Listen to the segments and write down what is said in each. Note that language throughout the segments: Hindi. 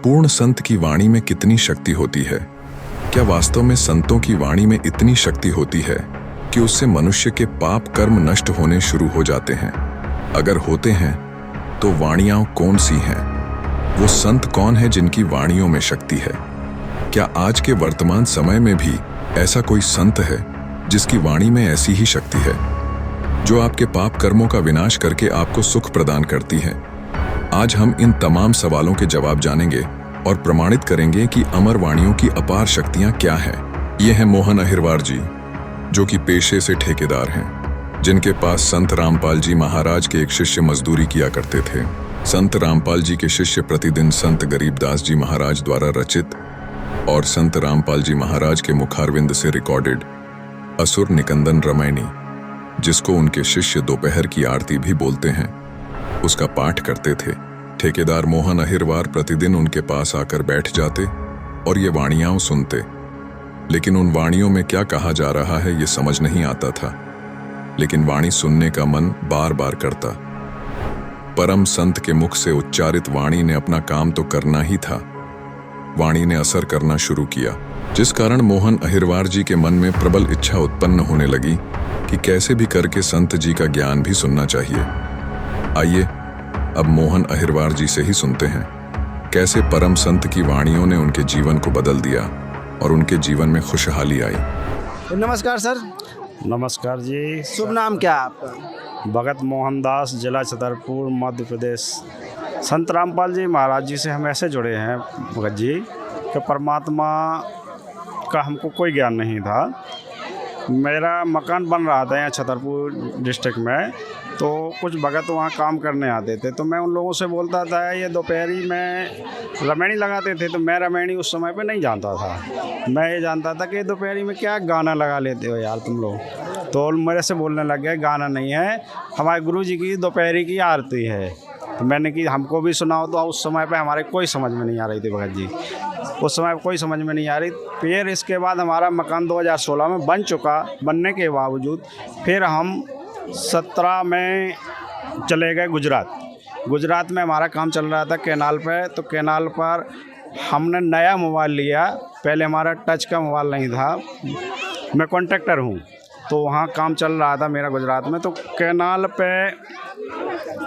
पूर्ण संत की वाणी में कितनी शक्ति होती है? क्या वास्तव में संतों की वाणी में इतनी शक्ति होती है कि उससे मनुष्य के पाप कर्म नष्ट होने शुरू हो जाते हैं? अगर होते हैं तो वाणियां कौन सी हैं? वो संत कौन है जिनकी वाणियों में शक्ति है? क्या आज के वर्तमान समय में भी ऐसा कोई संत है जिसकी वाणी में ऐसी ही शक्ति है, जो आपके पाप कर्मों का विनाश करके आपको सुख प्रदान करती है? आज हम इन तमाम सवालों के जवाब जानेंगे और प्रमाणित करेंगे कि अमर वाणियों की अपार शक्तियां क्या हैं। ये हैं मोहन अहिरवार जी, जो कि पेशे से ठेकेदार हैं, जिनके पास संत रामपाल जी महाराज के एक शिष्य मजदूरी किया करते थे। संत रामपाल जी के शिष्य प्रतिदिन संत गरीबदास जी महाराज द्वारा रचित और संत रामपाल जी महाराज के मुखारविंद से रिकॉर्डेड असुर निकंदन रामायणी, जिसको उनके शिष्य दोपहर की आरती भी बोलते हैं, उसका पाठ करते थे। ठेकेदार मोहन अहिरवार प्रतिदिन उनके पास आकर बैठ जाते और ये वाणियां सुनते, लेकिन उन वाणियों में क्या कहा जा रहा है ये समझ नहीं आता था, लेकिन वाणी सुनने का मन बार बार करता। परम संत के मुख से उच्चारित वाणी ने अपना काम तो करना ही था, वाणी ने असर करना शुरू किया, जिस कारण मोहन अहिरवार जी के मन में प्रबल इच्छा उत्पन्न होने लगी कि कैसे भी करके संत जी का ज्ञान भी सुनना चाहिए। आइए अब मोहन अहिरवार जी से ही सुनते हैं कैसे परम संत की वाणियों ने उनके जीवन को बदल दिया और उनके जीवन में खुशहाली आई। नमस्कार सर। नमस्कार जी। शुभ नाम क्या है आपका? भगत मोहनदास, जिला छतरपुर, मध्य प्रदेश। संत रामपाल जी महाराज जी से हम ऐसे जुड़े हैं भगत जी कि परमात्मा का हमको कोई ज्ञान नहीं था। मेरा मकान बन रहा था यहाँ छतरपुर डिस्ट्रिक्ट में, तो कुछ भगत वहाँ काम करने आते थे, तो मैं उन लोगों से बोलता था ये दोपहरी में रामायणी लगाते थे, तो मैं रामायणी उस समय पे नहीं जानता था। मैं ये जानता था कि दोपहरी में क्या गाना लगा लेते हो यार तुम लोग। तो मेरे से बोलने लग गए गाना नहीं है, हमारे गुरु जी की दोपहरी की आरती है। तो मैंने कि हमको भी सुनाओ, तो उस समय पे हमारे कोई समझ में नहीं आ रही थी भगत जी, उस समय कोई समझ में नहीं आ रही। फिर इसके बाद हमारा मकान 2016 में बन चुका, बनने के बावजूद फिर हम 17 में चले गए गुजरात में हमारा काम चल रहा था कैनाल पे। तो कैनाल पर हमने नया मोबाइल लिया, पहले हमारा टच का मोबाइल नहीं था। मैं कॉन्ट्रैक्टर हूँ, तो वहाँ काम चल रहा था मेरा गुजरात में। तो कैनाल पे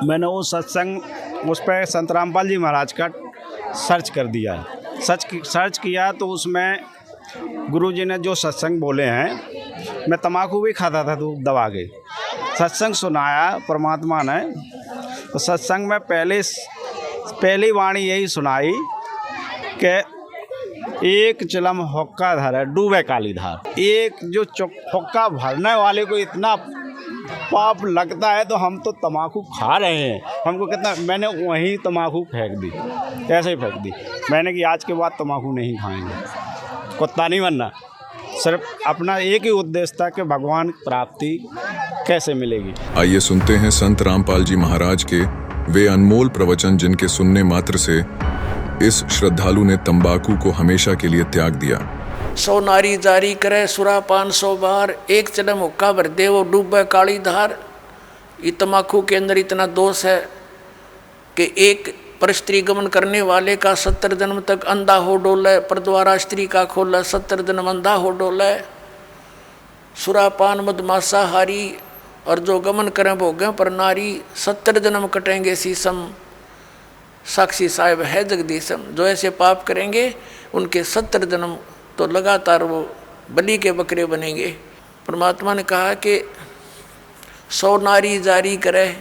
मैंने वो सत्संग उस पर संत रामपाल जी महाराज का सर्च कर दिया, सर्च किया, तो उसमें गुरुजी ने जो सत्संग बोले हैं, मैं तम्बाकू भी खाता था तो दबा के सत्संग सुनाया परमात्मा ने। तो सत्संग में पहली वाणी यही सुनाई कि एक चिलम हुक्का धरे डूबे काली धार। एक जो हुक्का भरने वाले को इतना पाप लगता है, तो हम तो तम्बाकू खा रहे हैं, हमको कितना। मैंने वहीं तम्बाकू फेंक दी, ऐसे ही फेंक दी। मैंने कि आज के बाद तम्बाकू नहीं खाएंगे, कुत्ता नहीं बनना। सिर्फ अपना एक ही उद्देश्य था कि भगवान प्राप्ति कैसे मिलेगी। आइए सुनते हैं संत रामपाल जी महाराज के वे अनमोल प्रवचन, जिनके सुनने मात्र से इस श्रद्धालु ने तंबाकू को हमेशा के लिए त्याग दिया। 100 नारी जारी करे सुरापान 100 बार, एक चलम हुक्का भर दे वो डूबे काली धार। ये तम्बाकू के अंदर इतना दोष है कि एक पर स्त्री गमन करने वाले का 70 जन्म तक अंधा हो डोले, पर द्वारा स्त्री का खोला 70 जन्म अंधा हो डोले। सुरापान मदमासाहारी और जो गमन करें भोगें पर नारी, 70 जन्म कटेंगे शीशम। साक्षी साहिब है जगदीशम। जो ऐसे पाप करेंगे उनके 70 जन्म तो लगातार वो बलि के बकरे बनेंगे। परमात्मा ने कहा कि 100 नारी जारी करे,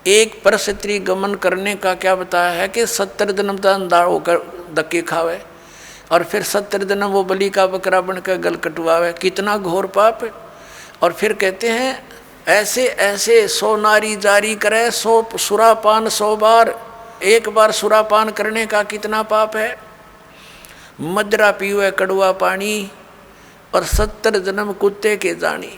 एक पर स्त्री गमन करने का क्या बताया है कि 70 जन्म तक अंधा होकर धक्के खावे और फिर 70 जन्म वो बलि का बकरा बनकर गल कटवावे। कितना घोर पाप है। और फिर कहते हैं ऐसे ऐसे 100 नारी जारी करे 100 सुरापान 100 बार। एक बार सुरापान करने का कितना पाप है। मदरा पीवे कड़वा पानी और 70 जन्म कुत्ते के जानी।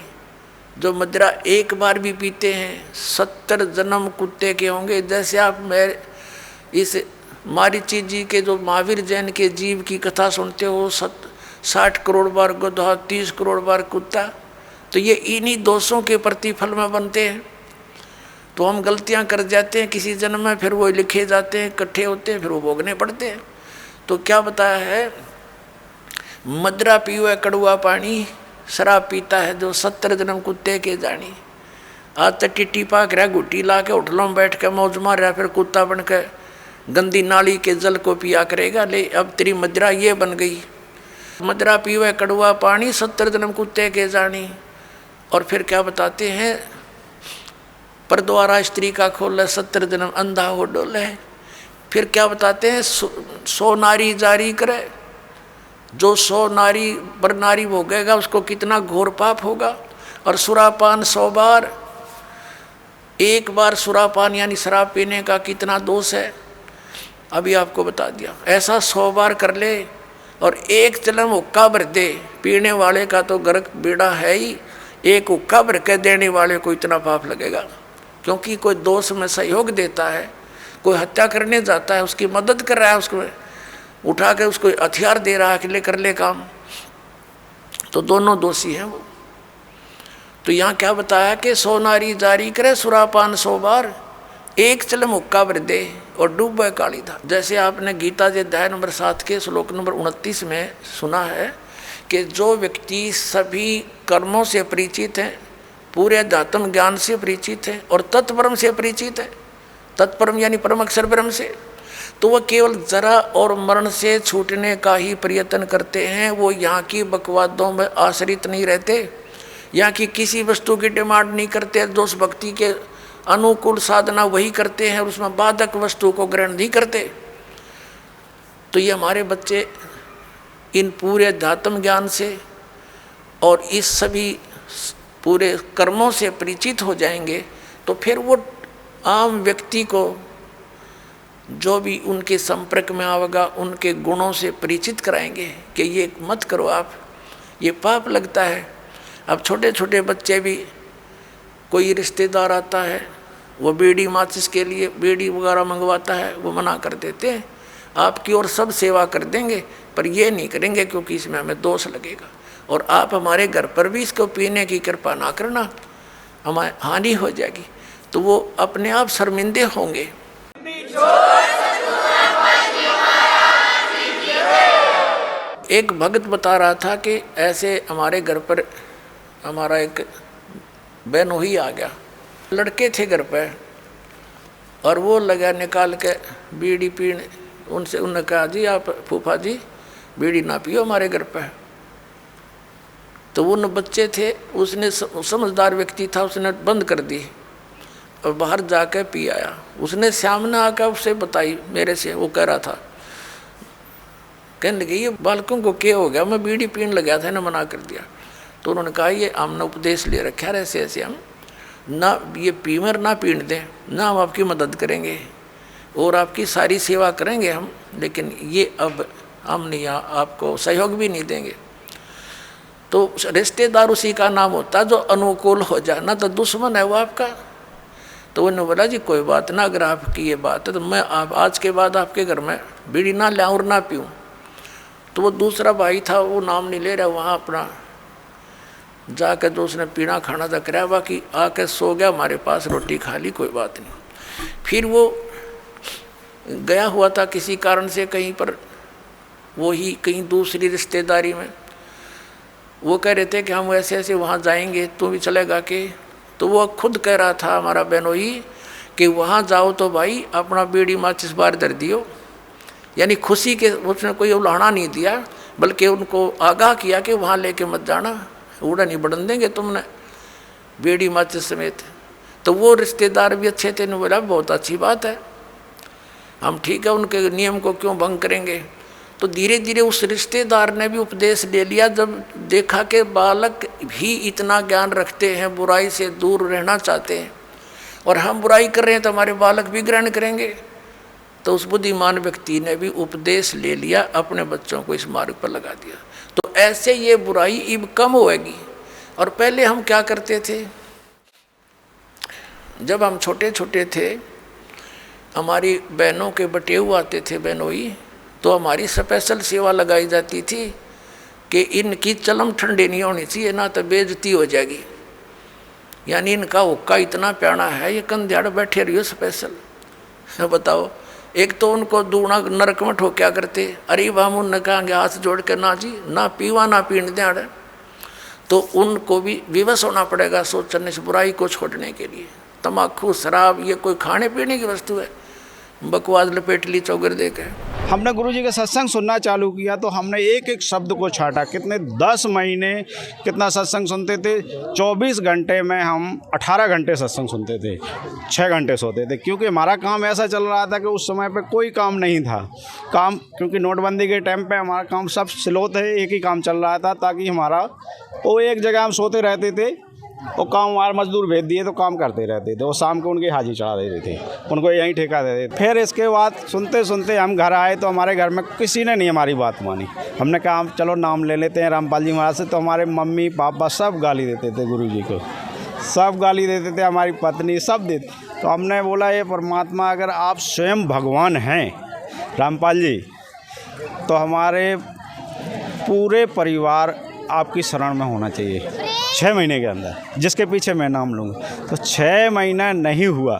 जो मदरा एक बार भी पीते हैं 70 जन्म कुत्ते के होंगे। जैसे आप मैं इस मारीची जी के जो महावीर जैन के जीव की कथा सुनते हो, 60 करोड़ बार गधा, 30 करोड़ बार कुत्ता, तो ये इन्हीं दोषों के प्रतिफल में बनते हैं। तो हम गलतियां कर जाते हैं किसी जन्म में, फिर वो लिखे जाते हैं, इकट्ठे होते हैं, फिर वो भोगने पड़ते हैं। तो क्या बताया है, मदरा पीवे कड़ुआ पानी, शराब पीता है जो 70 जन्म कुत्ते के जानी। आज तक टिट्टी पाक रहा, गुट्टी ला के होटलों में बैठ के मौज मार रहा, फिर कुत्ता बन के गंदी नाली के जल को पिया करेगा। ले अब तेरी मदरा ये बन गई, मदरा पीवे कड़ुआ पानी, 70 जन्म कुत्ते के जानी। और फिर क्या बताते हैं, पर द्वारा स्त्री का खोले, 70 जन्म अंधा हो डोले। फिर क्या बताते हैं, 100 नारी जारी करे, जो 100 नारी पर नारी भोगेगा उसको कितना घोर पाप होगा। और सुरापान 100 बार, एक बार सुरापान यानी शराब पीने का कितना दोष है, अभी आपको बता दिया। ऐसा 100 बार कर ले और एक चलम हुक्का भर दे, पीने वाले का तो गर्क बेड़ा है ही, एक हुक्का भर के देने वाले को इतना पाप लगेगा। क्योंकि कोई दोष में सहयोग देता है, कोई हत्या करने जाता है, उसकी मदद कर रहा है, उसको उठा के उसको हथियार दे रहा है कि ले कर ले काम, तो दोनों दोषी हैं वो। तो यहाँ क्या बताया कि 100 नारी जारी करे, सुरापान 100 बार, एक चलम हुक्का भर दे और डूबे काली धार। जैसे आपने गीता जी अध्याय नंबर 7 के श्लोक नंबर 29 में सुना है कि जो व्यक्ति सभी कर्मों से परिचित हैं, पूरे अध्यात्म ज्ञान से परिचित है और तत्परम से परिचित है, तत्परम यानी परम अक्षर ब्रह्म से, तो वह केवल जरा और मरण से छूटने का ही प्रयत्न करते हैं। वो यहाँ की बकवादों में आश्रित नहीं रहते, यहाँ की किसी वस्तु की डिमांड नहीं करते, दोष भक्ति के अनुकूल साधना वही करते हैं, उसमें बाधक वस्तु को ग्रहण नहीं करते। तो ये हमारे बच्चे इन पूरे अध्यात्म ज्ञान से और इस सभी पूरे कर्मों से परिचित हो जाएंगे, तो फिर वो आम व्यक्ति को जो भी उनके संपर्क में आवेगा उनके गुणों से परिचित कराएंगे कि ये मत करो आप, ये पाप लगता है। अब छोटे छोटे बच्चे भी, कोई रिश्तेदार आता है, वो बीड़ी माचिस के लिए बीड़ी वगैरह मंगवाता है, वो मना कर देते हैं, आपकी और सब सेवा कर देंगे पर ये नहीं करेंगे क्योंकि इसमें हमें दोष लगेगा। और आप हमारे घर पर भी इसको पीने की कृपा ना करना, हमारी हानि हो जाएगी। तो वो अपने आप शर्मिंदे होंगे। एक भक्त बता रहा था कि ऐसे हमारे घर पर हमारा एक बहनोई आ गया, लड़के थे घर पे, और वो लगा निकाल के बीड़ी पीने। उनसे उन्होंने कहा, जी आप फूफा जी बीड़ी ना पियो हमारे घर पे। तो वो न बच्चे थे, उसने समझदार व्यक्ति था, उसने बंद कर दी और बाहर जाके पी आया। उसने सामने आकर उससे बताई मेरे से, वो कह रहा था, कहने लगे ये बालकों को क्या हो गया, मैं बीड़ी पीने लगा था ना, मना कर दिया। तो उन्होंने कहा ये हमने उपदेश ले रखा है, ऐसे ऐसे हम ना ये पीमर ना पीने दें, ना हम आपकी मदद करेंगे और आपकी सारी सेवा करेंगे हम, लेकिन ये अब हम नहीं आपको सहयोग भी नहीं देंगे। तो रिश्तेदार उसी का नाम होता है जो अनुकूल हो जाए, ना तो दुश्मन है वो आपका। तो उन्होंने बोला जी कोई बात ना, अगर आपकी ये बात है तो मैं आप आज के बाद आपके घर में बीड़ी ना लाऊं और ना पीऊँ। तो वो दूसरा भाई था, वो नाम नहीं ले रहा, वहाँ अपना जाकर जो उसने पीना खाना था कराया, बाकी आके सो गया, हमारे पास रोटी खा ली, कोई बात नहीं। फिर वो गया हुआ था किसी कारण से कहीं पर, वो ही कहीं दूसरी रिश्तेदारी में, वो कह रहे थे कि हम ऐसे ऐसे वहाँ जाएंगे, तू भी चलेगा कि? तो वो खुद कह रहा था हमारा बहनोई कि वहाँ जाओ तो भाई अपना बीड़ी माचिस बार धर दियो, यानी खुशी के, उसने कोई उलाहना नहीं दिया, बल्कि उनको आगाह किया कि वहाँ लेके मत जाना, उड़ा नहीं बढ़न देंगे तुमने बीड़ी माचिस समेत। तो वो रिश्तेदार भी अच्छे थे, ने बोला बहुत अच्छी बात है, हम ठीक है, उनके नियम को क्यों भंग करेंगे। तो धीरे धीरे उस रिश्तेदार ने भी उपदेश ले लिया, जब देखा कि बालक भी इतना ज्ञान रखते हैं, बुराई से दूर रहना चाहते हैं, और हम बुराई कर रहे हैं तो हमारे बालक भी ग्रहण करेंगे। तो उस बुद्धिमान व्यक्ति ने भी उपदेश ले लिया, अपने बच्चों को इस मार्ग पर लगा दिया। तो ऐसे ये बुराई अब कम होएगी। और पहले हम क्या करते थे, जब हम छोटे छोटे थे, हमारी बहनों के बटेऊ आते थे बहनोई, तो हमारी स्पेशल सेवा लगाई जाती थी कि इनकी चलम ठंडी नहीं होनी चाहिए, ना तो बेइज्जती हो जाएगी, यानी इनका हुक्का इतना प्यारा है, ये कंध्याड़ बैठे रहियो स्पेशल। बताओ एक तो उनको दूना नरक में ठोक्या करते, अरे हम उनने कहेंगे हाथ जोड़ के ना जी ना पीवा ना पीने दें, तो उनको भी विवश होना पड़ेगा सोचने से बुराई को छोड़ने के लिए। तम्बाकू शराब ये कोई खाने पीने की वस्तु है, बकवास लपेट ली चौगर दे के। हमने गुरुजी का सत्संग सुनना चालू किया तो हमने एक एक शब्द को छाटा। कितने 10 महीने कितना सत्संग सुनते थे। 24 घंटे में हम 18 घंटे सत्संग सुनते थे, 6 घंटे सोते थे, क्योंकि हमारा काम ऐसा चल रहा था कि उस समय पे कोई काम नहीं था। काम क्योंकि नोटबंदी के टाइम पे हमारा काम सब स्लो थे, एक ही काम चल रहा था, ताकि हमारा वो एक जगह हम सोते रहते थे, वो काम हमारे मजदूर भेज दिए तो काम करते रहते थे। वो शाम को उनकी हाजिरी चढ़ा देते थे, उनको यहीं ठेका देते थे। फिर इसके बाद सुनते सुनते हम घर आए तो हमारे घर में किसी ने नहीं हमारी बात मानी। हमने कहा हम चलो नाम ले लेते हैं रामपाल जी महाराज से, तो हमारे मम्मी पापा सब गाली देते थे गुरुजी को, सब गाली देते थे, हमारी पत्नी सब देते। तो हमने बोला ये परमात्मा अगर आप स्वयं भगवान हैं रामपाल जी, तो हमारे पूरे परिवार आपकी शरण में होना चाहिए 6 महीने के अंदर, जिसके पीछे मैं नाम लूँगा। तो 6 महीना नहीं हुआ,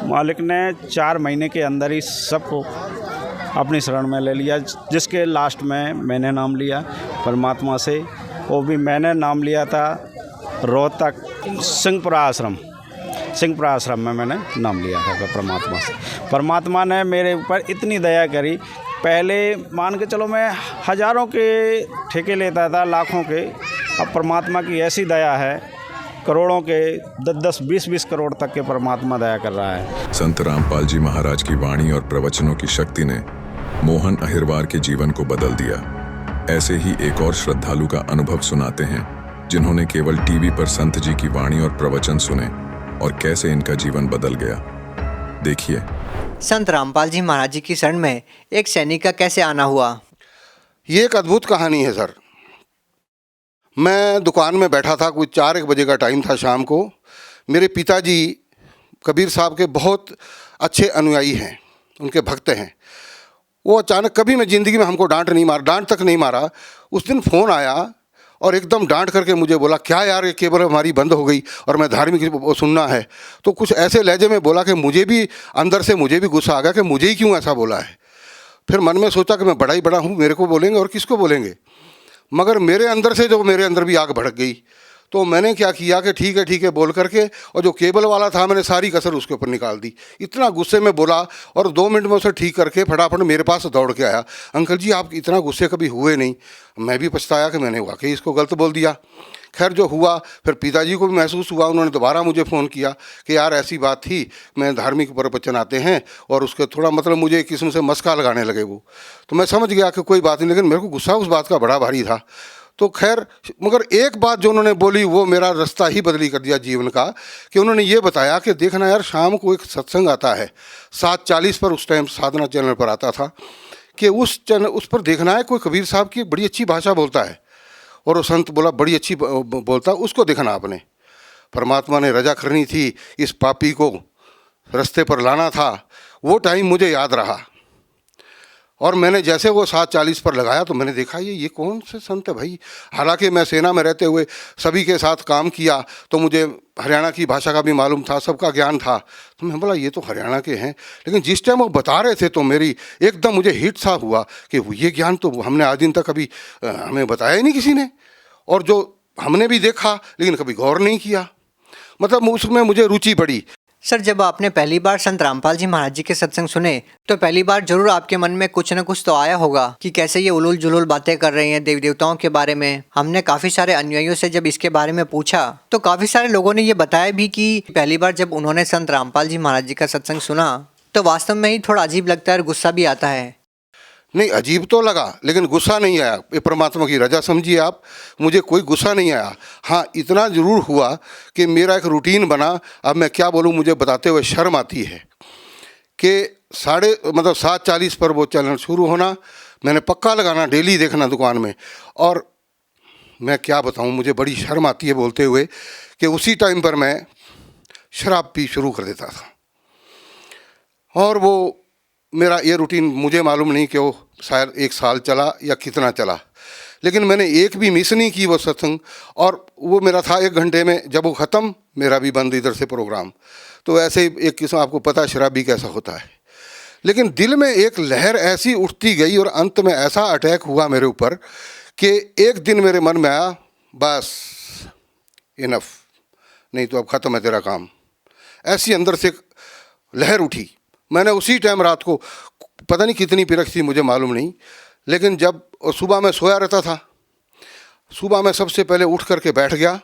मालिक ने 4 महीने के अंदर ही सबको अपनी शरण में ले लिया, जिसके लास्ट में मैंने नाम लिया परमात्मा से। वो भी मैंने नाम लिया था रोहतक सिंहपुरा आश्रम में मैंने नाम लिया था परमात्मा से। परमात्मा ने मेरे ऊपर इतनी दया करी, पहले मान के चलो मैं हज़ारों के ठेके लेता था, लाखों के। अब परमात्मा की ऐसी दया है, करोड़ों के 10-10, 20-20 करोड़ तक के परमात्मा दया कर रहा है। संत रामपाल जी महाराज की वाणी और प्रवचनों की शक्ति ने मोहन अहिरवार के जीवन को बदल दिया। ऐसे ही एक और श्रद्धालु का अनुभव सुनाते हैं, जिन्होंने केवल टीवी पर संत जी की वाणी और प्रवचन सुने और कैसे इनका जीवन बदल गया। देखिए। संत रामपाल जी महाराज जी की शरण में एक सैनिक का कैसे आना हुआ। ये एक अद्भुत कहानी है सर। मैं दुकान में बैठा था, कुछ 4-1 बजे का टाइम था शाम को। मेरे पिताजी कबीर साहब के बहुत अच्छे अनुयायी हैं, उनके भक्त हैं। वो अचानक, कभी मैं ज़िंदगी में हमको डांट तक नहीं मारा, उस दिन फ़ोन आया और एकदम डांट करके मुझे बोला, क्या यार ये केबल हमारी बंद हो गई और मैं धार्मिक सुनना है। तो कुछ ऐसे लहजे में बोला कि मुझे भी अंदर से मुझे भी गुस्सा आ गया कि मुझे ही क्यों ऐसा बोला है। फिर मन में सोचा कि मैं बड़ा ही बड़ा हूँ, मेरे को बोलेंगे और किसको बोलेंगे। मगर मेरे अंदर भी आग भड़क गई। तो मैंने क्या किया कि ठीक है बोल करके, और जो केबल वाला था मैंने सारी कसर उसके ऊपर निकाल दी। इतना गुस्से में बोला और 2 मिनट में उसे ठीक करके फटाफट मेरे पास दौड़ के आया। अंकल जी आप इतना गुस्से कभी हुए नहीं। मैं भी पछताया कि मैंने वाकई इसको गलत बोल दिया। खैर जो हुआ, फिर पिताजी को भी महसूस हुआ, उन्होंने दोबारा मुझे फ़ोन किया कि यार ऐसी बात थी, मैं धार्मिक प्रवचन आते हैं और उसके थोड़ा मतलब मुझे एक किस्म से मस्का लगाने लगे वो। तो मैं समझ गया कि कोई बात नहीं, लेकिन मेरे को गुस्सा उस बात का बड़ा भारी था। तो खैर, मगर एक बात जो उन्होंने बोली वो मेरा रास्ता ही बदली कर दिया जीवन का, कि उन्होंने ये बताया कि देखना यार, शाम को एक सत्संग आता है 7:40 पर, उस टाइम साधना चैनल पर आता था, कि उस पर देखना है कोई कबीर साहब की बड़ी अच्छी भाषा बोलता है, और वो संत बोला बड़ी अच्छी बोलता है, उसको देखना आपने। परमात्मा ने रजा करनी थी, इस पापी को रास्ते पर लाना था। वो टाइम मुझे याद रहा। और मैंने जैसे वो 7:40 पर लगाया तो मैंने देखा ये कौन से संत है भाई। हालांकि मैं सेना में रहते हुए सभी के साथ काम किया तो मुझे हरियाणा की भाषा का भी मालूम था, सबका ज्ञान था। तो मैं बोला ये तो हरियाणा के हैं, लेकिन जिस टाइम वो बता रहे थे तो मेरी एकदम मुझे हिट सा हुआ कि ये ज्ञान तो हमने आज दिन तक कभी हमें बताया ही नहीं किसी ने, और जो हमने भी देखा लेकिन कभी गौर नहीं किया। मतलब उसमें मुझे रुचि बढ़ी। सर, जब आपने पहली बार संत रामपाल जी महाराज जी के सत्संग सुने तो पहली बार जरूर आपके मन में कुछ न कुछ तो आया होगा कि कैसे ये उलूल जुलूल बातें कर रहे हैं देवी देवताओं के बारे में। हमने काफ़ी सारे अनुयायियों से जब इसके बारे में पूछा तो काफ़ी सारे लोगों ने ये बताया भी कि पहली बार जब उन्होंने संत रामपाल जी महाराज जी का सत्संग सुना तो वास्तव में ही थोड़ा अजीब लगता है और गुस्सा भी आता है। नहीं, अजीब तो लगा लेकिन गुस्सा नहीं आया। ये परमात्मा की रजा समझिए आप, मुझे कोई गुस्सा नहीं आया। हाँ, इतना ज़रूर हुआ कि मेरा एक रूटीन बना। अब मैं क्या बोलूँ, मुझे बताते हुए शर्म आती है कि 7:40 पर वो चैनल शुरू होना, मैंने पक्का लगाना, डेली देखना दुकान में। और मैं क्या बताऊँ, मुझे बड़ी शर्म आती है बोलते हुए कि उसी टाइम पर मैं शराब पी शुरू कर देता था। और वो मेरा ये रूटीन मुझे मालूम नहीं कि वो शायद 1 साल चला या कितना चला, लेकिन मैंने एक भी मिस नहीं की वो सत्संग। और वो मेरा था 1 घंटे में, जब वो ख़त्म मेरा भी बंद इधर से प्रोग्राम। तो ऐसे ही एक किस्म, आपको पता है शराबी कैसा होता है। लेकिन दिल में एक लहर ऐसी उठती गई और अंत में ऐसा अटैक हुआ मेरे ऊपर कि एक दिन मेरे मन में आया, बस इनफ, नहीं तो अब ख़त्म है तेरा काम। ऐसी अंदर से लहर उठी। मैंने उसी टाइम रात को, पता नहीं कितनी पिरक थी मुझे मालूम नहीं, लेकिन जब सुबह मैं सोया रहता था, सुबह मैं सबसे पहले उठ करके बैठ गया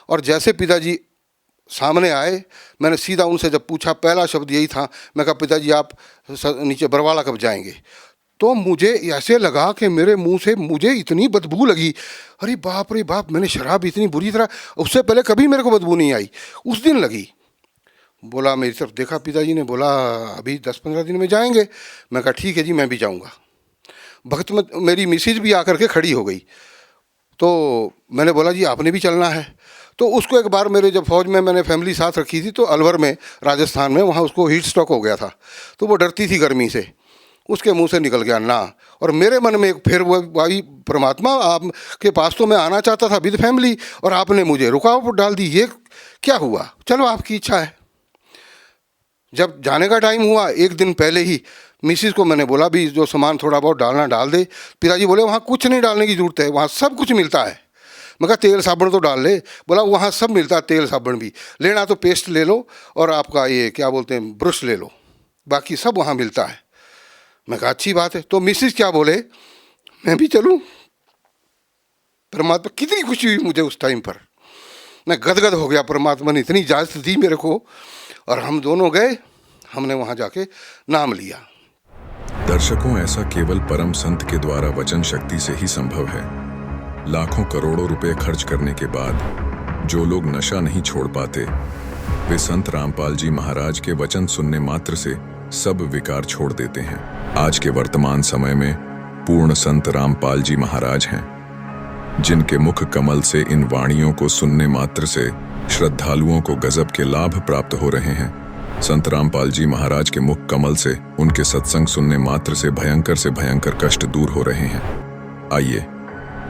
और जैसे पिताजी सामने आए, मैंने सीधा उनसे जब पूछा, पहला शब्द यही था, मैं कहा पिताजी आप नीचे बरवाला कब जाएंगे? तो मुझे ऐसे लगा कि मेरे मुंह से मुझे इतनी बदबू लगी, अरे बाप रे बाप, मैंने शराब इतनी बुरी तरह, उससे पहले कभी मेरे को बदबू नहीं आई, उस दिन लगी। बोला, मेरी तरफ देखा पिताजी ने, बोला अभी 10-15 दिन में जाएंगे। मैं कहा ठीक है जी, मैं भी जाऊँगा। वक्त में मेरी मिसेज भी आकर के खड़ी हो गई, तो मैंने बोला जी आपने भी चलना है? तो उसको एक बार मेरे जब फौज में मैंने फैमिली साथ रखी थी, तो अलवर में राजस्थान में, वहाँ उसको हीट स्ट्रोक हो गया था, तो वो डरती थी गर्मी से, उसके मुंह से निकल गया ना। और मेरे मन में एक फिर वो भाई परमात्मा, आपके पास तो मैं आना चाहता था विद फैमिली और आपने मुझे रुकावट डाल दी, ये क्या हुआ? चलो आपकी इच्छा है। जब जाने का टाइम हुआ, एक दिन पहले ही मिसिस को मैंने बोला भी जो सामान थोड़ा बहुत डालना डाल दे। पिताजी बोले वहाँ कुछ नहीं डालने की ज़रूरत है, वहाँ सब कुछ मिलता है। मैं कहा तेल साबुन तो डाल ले। बोला वहाँ सब मिलता है, तेल साबुन भी लेना तो पेस्ट ले लो और आपका ये क्या बोलते हैं ब्रश ले लो, बाकी सब वहाँ मिलता है। मैं कहा अच्छी बात है। तो मिसिस क्या बोले, मैं भी चलूँ? परमात्मा, कितनी खुशी हुई मुझे उस टाइम पर, मैं गदगद हो गया। परमात्मा ने इतनी इजाज़त दी मेरे को और हम दोनों गए, हमने वहाँ जाके नाम लिया। दर्शकों, ऐसा केवल परम संत के द्वारा वचन शक्ति से ही संभव है। लाखों करोड़ों रुपए खर्च करने के बाद जो लोग नशा नहीं छोड़ पाते, वे संत रामपाल जी महाराज के वचन सुनने मात्र से सब विकार छोड़ देते हैं। आज के वर्तमान समय में पूर्ण संत रामपाल जी महाराज हैं, जिनके मुख कमल से इन वाणियों को सुनने मात्र से श्रद्धालुओं को गजब के लाभ प्राप्त हो रहे हैं। संत रामपाल जी महाराज के मुख कमल से, उनके सत्संग सुनने मात्र से भयंकर कष्ट दूर हो रहे हैं। आइए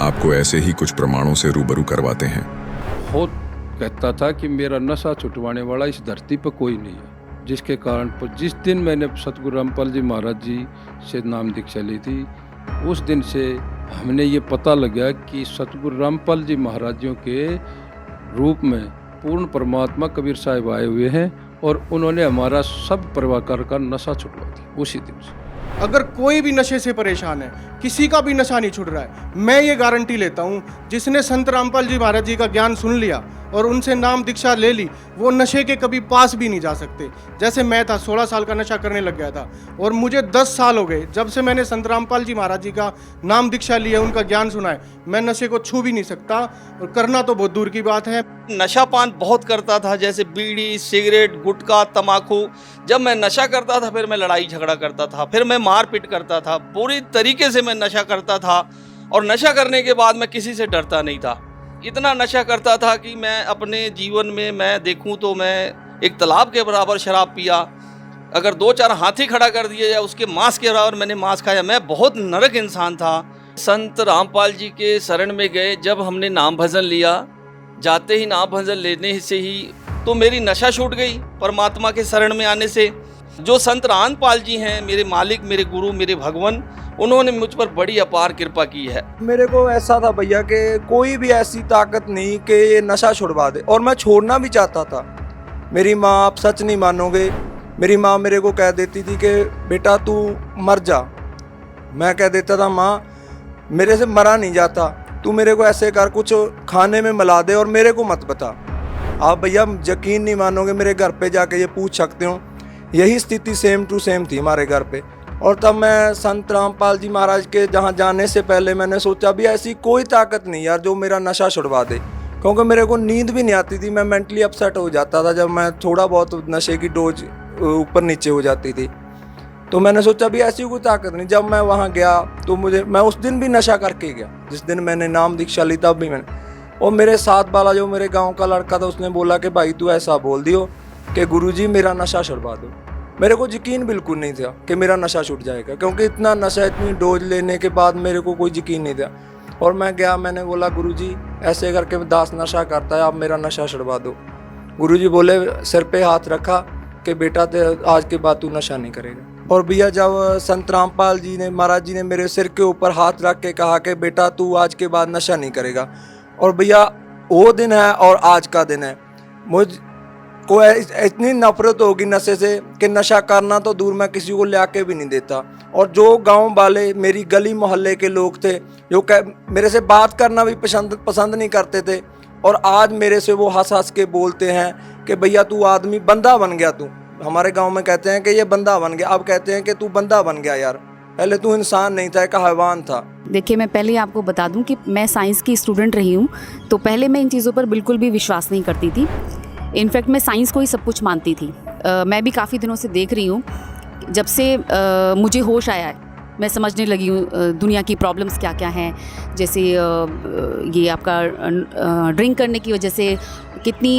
आपको ऐसे ही कुछ प्रमाणों से रूबरू करवाते हैं। बहुत कहता था कि मेरा नशा छुटवाने वाला इस धरती पर कोई नहीं है, जिसके कारण पर जिस दिन मैंने सतगुरु रामपाल जी महाराज जी से नाम दीक्षा ली थी, उस दिन से हमने ये पता लगा कि सतगुरु रामपाल जी महाराजियों के रूप में पूर्ण परमात्मा कबीर साहिब आए हुए हैं और उन्होंने हमारा सब प्रभाकर का नशा छुटवा दिया उसी दिन से। अगर कोई भी नशे से परेशान है, किसी का भी नशा नहीं छूट रहा है, मैं ये गारंटी लेता हूँ, जिसने संत रामपाल जी महाराज जी का ज्ञान सुन लिया और उनसे नाम दीक्षा ले ली, वो नशे के कभी पास भी नहीं जा सकते। जैसे मैं था, 16 साल का नशा करने लग गया था और मुझे 10 साल हो गए जब से मैंने संत रामपाल जी महाराज जी का नाम दीक्षा लिया, उनका ज्ञान सुना है। मैं नशे को छू भी नहीं सकता और करना तो बहुत दूर की बात है। नशा पान बहुत करता था, जैसे बीड़ी, सिगरेट, गुटखा, तम्बाकू। जब मैं नशा करता था फिर मैं लड़ाई झगड़ा करता था, फिर मैं मारपीट करता था, पूरी तरीके से मैं नशा करता था। और नशा करने के बाद मैं किसी से डरता नहीं था। इतना नशा करता था कि मैं अपने जीवन में मैं देखूं तो मैं एक तालाब के बराबर शराब पिया। अगर 2-4 हाथी खड़ा कर दिए या उसके मांस के बराबर मैंने मांस खाया। मैं बहुत नरक इंसान था। संत रामपाल जी के शरण में गए, जब हमने नाम भजन लिया, जाते ही नाम भजन लेने से ही तो मेरी नशा छूट गई परमात्मा के शरण में आने से। जो संत रामपाल जी हैं, मेरे मालिक, मेरे गुरु, मेरे भगवान, उन्होंने मुझ पर बड़ी अपार कृपा की है। मेरे को ऐसा था भैया कि कोई भी ऐसी ताकत नहीं कि ये नशा छुड़वा दे, और मैं छोड़ना भी चाहता था। मेरी माँ, आप सच नहीं मानोगे, मेरी माँ मेरे को कह देती थी कि बेटा तू मर जा। मैं कह देता था माँ मेरे से मरा नहीं जाता, तू मेरे को ऐसे कर, कुछ खाने में मिला दे और मेरे को मत बता। आप भैया यकीन नहीं मानोगे, मेरे घर पे जाके ये पूछ सकते हो, यही स्थिति सेम टू सेम थी हमारे घर पे। और तब मैं संत रामपाल जी महाराज के जहाँ जाने से पहले मैंने सोचा भी ऐसी कोई ताकत नहीं यार जो मेरा नशा छुड़वा दे, क्योंकि मेरे को नींद भी नहीं आती थी। मैं मेंटली अपसेट हो जाता था जब मैं थोड़ा बहुत नशे की डोज ऊपर नीचे हो जाती थी। तो मैंने सोचा भी ऐसी कोई ताकत नहीं। जब मैं वहाँ गया तो मैं उस दिन भी नशा करके गया, जिस दिन मैंने नाम दीक्षा ली तब भी मैंने। और मेरे साथ वाला जो मेरे गाँव का लड़का था, उसने बोला कि भाई तू ऐसा बोल दियो कि गुरुजी मेरा नशा छुड़वा दो। मेरे को यकीन बिल्कुल नहीं था कि मेरा नशा छूट जाएगा, क्योंकि इतना नशा, इतनी डोज लेने के बाद मेरे को कोई यकीन नहीं था। और मैं गया, मैंने बोला गुरुजी ऐसे करके दास नशा करता है, आप मेरा नशा छुड़वा दो। गुरुजी बोले, सिर पे हाथ रखा कि बेटा आज के बाद तू नशा नहीं करेगा, और भैया जब संत रामपाल जी ने महाराज जी ने मेरे सिर के ऊपर हाथ रख के कहा कि बेटा तू आज के बाद नशा नहीं करेगा, और भैया वो दिन है और आज का दिन है, मुझ को इतनी नफरत होगी नशे से कि नशा करना तो दूर, मैं किसी को ले के भी नहीं देता। और जो गांव वाले मेरी गली मोहल्ले के लोग थे जो मेरे से बात करना भी पसंद नहीं करते थे, और आज मेरे से वो हंस हंस के बोलते हैं कि भैया तू आदमी बंदा बन गया, तू हमारे गांव में कहते हैं कि ये बंदा बन गया, अब कहते हैं कि तू बंदा बन गया यार, पहले तू इंसान नहीं था, एक हैवान था। देखिए मैं पहले आपको बता दूं कि मैं साइंस की स्टूडेंट रही हूं, तो पहले मैं इन चीज़ों पर बिल्कुल भी विश्वास नहीं करती थी। इनफैक्ट मैं साइंस को ही सब कुछ मानती थी। मैं भी काफ़ी दिनों से देख रही हूँ, जब से मुझे होश आया है मैं समझने लगी हूँ दुनिया की प्रॉब्लम्स क्या क्या हैं। जैसे ये आपका ड्रिंक करने की वजह से कितनी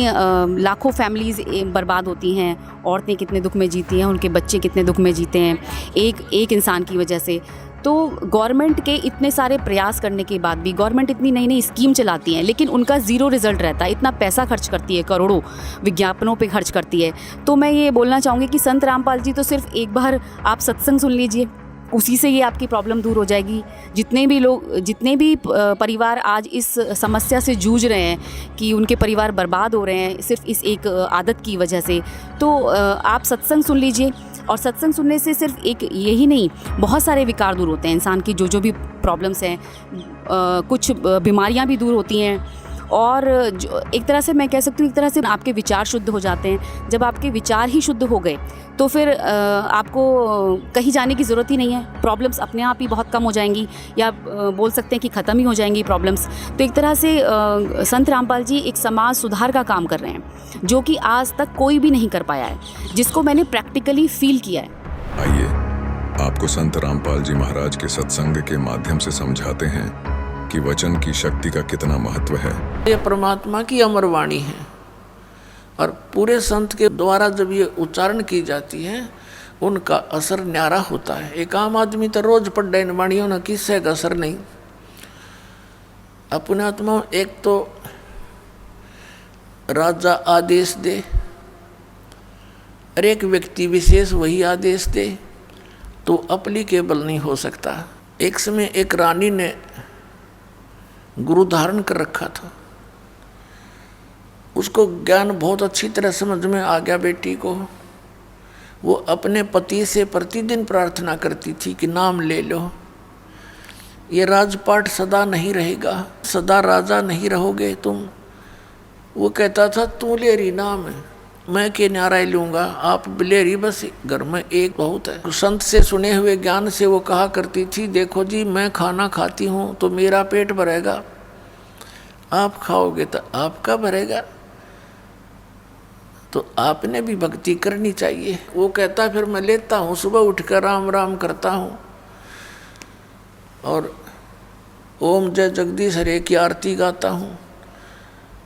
लाखों फैमिलीज़ बर्बाद होती हैं, औरतें कितने दुख में जीती हैं, उनके बच्चे कितने दुख में जीते हैं एक इंसान की वजह से। तो गवर्नमेंट के इतने सारे प्रयास करने के बाद भी गवर्नमेंट इतनी नई नई स्कीम चलाती है, लेकिन उनका ज़ीरो रिज़ल्ट रहता है। इतना पैसा खर्च करती है, करोड़ों विज्ञापनों पे खर्च करती है। तो मैं ये बोलना चाहूँगी कि संत रामपाल जी तो सिर्फ एक बार आप सत्संग सुन लीजिए, उसी से ये आपकी प्रॉब्लम दूर हो जाएगी। जितने भी परिवार आज इस समस्या से जूझ रहे हैं कि उनके परिवार बर्बाद हो रहे हैं सिर्फ इस एक आदत की वजह से, तो आप सत्संग सुन लीजिए। और सत्संग सुनने से सिर्फ एक यही नहीं, बहुत सारे विकार दूर होते हैं इंसान की, जो भी प्रॉब्लम्स हैं, कुछ बीमारियां भी दूर होती हैं। और जो एक तरह से मैं कह सकती हूँ, एक तरह से आपके विचार शुद्ध हो जाते हैं। जब आपके विचार ही शुद्ध हो गए तो फिर आपको कहीं जाने की ज़रूरत ही नहीं है, प्रॉब्लम्स अपने आप ही बहुत कम हो जाएंगी, या बोल सकते हैं कि ख़त्म ही हो जाएंगी प्रॉब्लम्स। तो एक तरह से संत रामपाल जी एक समाज सुधार का काम कर रहे हैं, जो कि आज तक कोई भी नहीं कर पाया है, जिसको मैंने प्रैक्टिकली फील किया है। आइए आपको संत रामपाल जी महाराज के सत्संग के माध्यम से समझाते हैं कि वचन की शक्ति का कितना महत्व है। ये परमात्मा की अमर वाणी है, और पूरे संत के द्वारा जब ये उच्चारण की जाती है उनका असर न्यारा होता है। एक आम आदमी तो रोज पढ़ रहे इन वाणियों ना, किससे का असर नहीं। अपने आत्मा एक तो राजा आदेश दे और एक व्यक्ति विशेष वही आदेश दे, तो अप्लीकेबल नहीं हो सकता। एक समय एक रानी ने गुरु धारण कर रखा था, उसको ज्ञान बहुत अच्छी तरह समझ में आ गया बेटी को। वो अपने पति से प्रतिदिन प्रार्थना करती थी कि नाम ले लो, ये राजपाट सदा नहीं रहेगा, सदा राजा नहीं रहोगे तुम। वो कहता था तू लेरी नाम है, मैं के न्यारा लूँगा, आप बिलेरी बस घर में एक बहुत है। संत से सुने हुए ज्ञान से वो कहा करती थी, देखो जी मैं खाना खाती हूँ तो मेरा पेट भरेगा, आप खाओगे तो आपका भरेगा, तो आपने भी भक्ति करनी चाहिए। वो कहता फिर मैं लेता हूँ, सुबह उठकर राम राम करता हूँ और ओम जय जगदीश हरे की आरती गाता हूँ।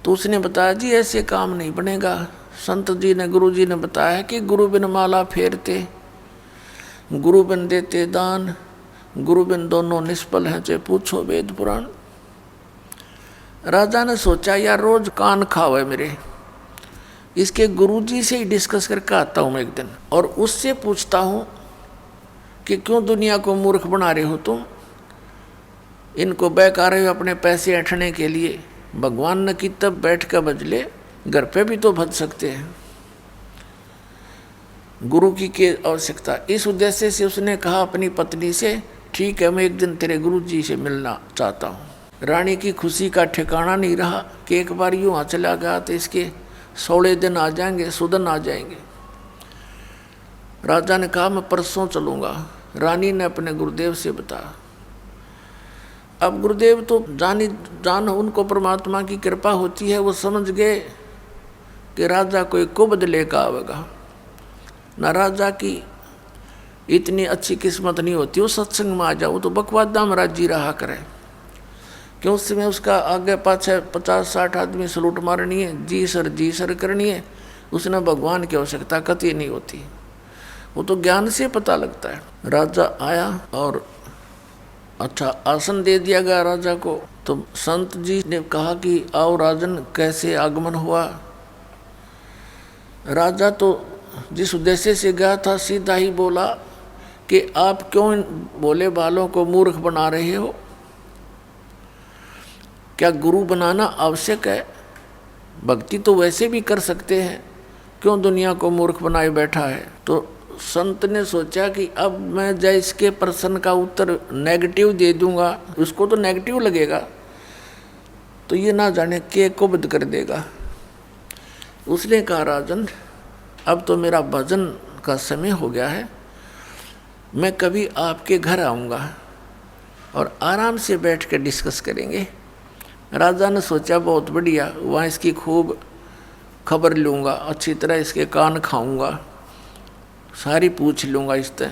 तो उसने बताया जी ऐसे काम नहीं बनेगा। संत जी ने, गुरु जी ने बताया कि गुरु बिन माला फेरते, गुरु बिन देते दान, गुरु बिन दोनों निष्फल हैं, चाहे पूछो वेद पुराण। राजा ने सोचा यार रोज कान खावे मेरे, इसके गुरुजी से ही डिस्कस करके आता हूँ मैं एक दिन, और उससे पूछता हूँ कि क्यों दुनिया को मूर्ख बना रहे हो तुम, इनको बहका रहे हो अपने पैसे ऐंठने के लिए। भगवान ने की तब बैठ कर बजले, घर पे भी तो भज सकते हैं, गुरु की आवश्यकता। इस उद्देश्य से उसने कहा अपनी पत्नी से, ठीक है मैं एक दिन तेरे गुरु जी से मिलना चाहता हूँ। रानी की खुशी का ठिकाना नहीं रहा कि एक बार यूँ चला गया तो इसके 16 दिन आ जाएंगे, सुदन आ जाएंगे। राजा ने कहा मैं परसों चलूँगा। रानी ने अपने गुरुदेव से बताया। अब गुरुदेव तो जान उनको परमात्मा की कृपा होती है, वो समझ गए कि राजा कोई कुबद लेकर आवेगा ना, राजा की इतनी अच्छी किस्मत नहीं होती वो सत्संग में आ जाओ, तो बकवादा में राजी रहा करे। क्यों उस समय उसका आगे पाछे 50-60 आदमी सलूट मारनी है, जी सर करनी है, उसने भगवान की आवश्यकता कतई नहीं होती, वो तो ज्ञान से पता लगता है। राजा आया और अच्छा आसन दे दिया गया राजा को। तो संत जी ने कहा कि आओ राजन, कैसे आगमन हुआ। राजा तो जिस उद्देश्य से गया था सीधा ही बोला कि आप क्यों इन भोले बालों को मूर्ख बना रहे हो? क्या गुरु बनाना आवश्यक है? भक्ति तो वैसे भी कर सकते हैं, क्यों दुनिया को मूर्ख बनाए बैठा है? तो संत ने सोचा कि अब मैं जैसे प्रश्न का उत्तर नेगेटिव दे दूंगा, उसको तो नेगेटिव लगेगा, तो ये ना जाने के कुब्द कर देगा। उसने कहा, राजन अब तो मेरा भजन का समय हो गया है, मैं कभी आपके घर आऊँगा और आराम से बैठ कर डिस्कस करेंगे। राजा ने सोचा बहुत बढ़िया, वहाँ इसकी खूब खबर लूँगा, अच्छी तरह इसके कान खाऊँगा, सारी पूछ लूँगा इससे।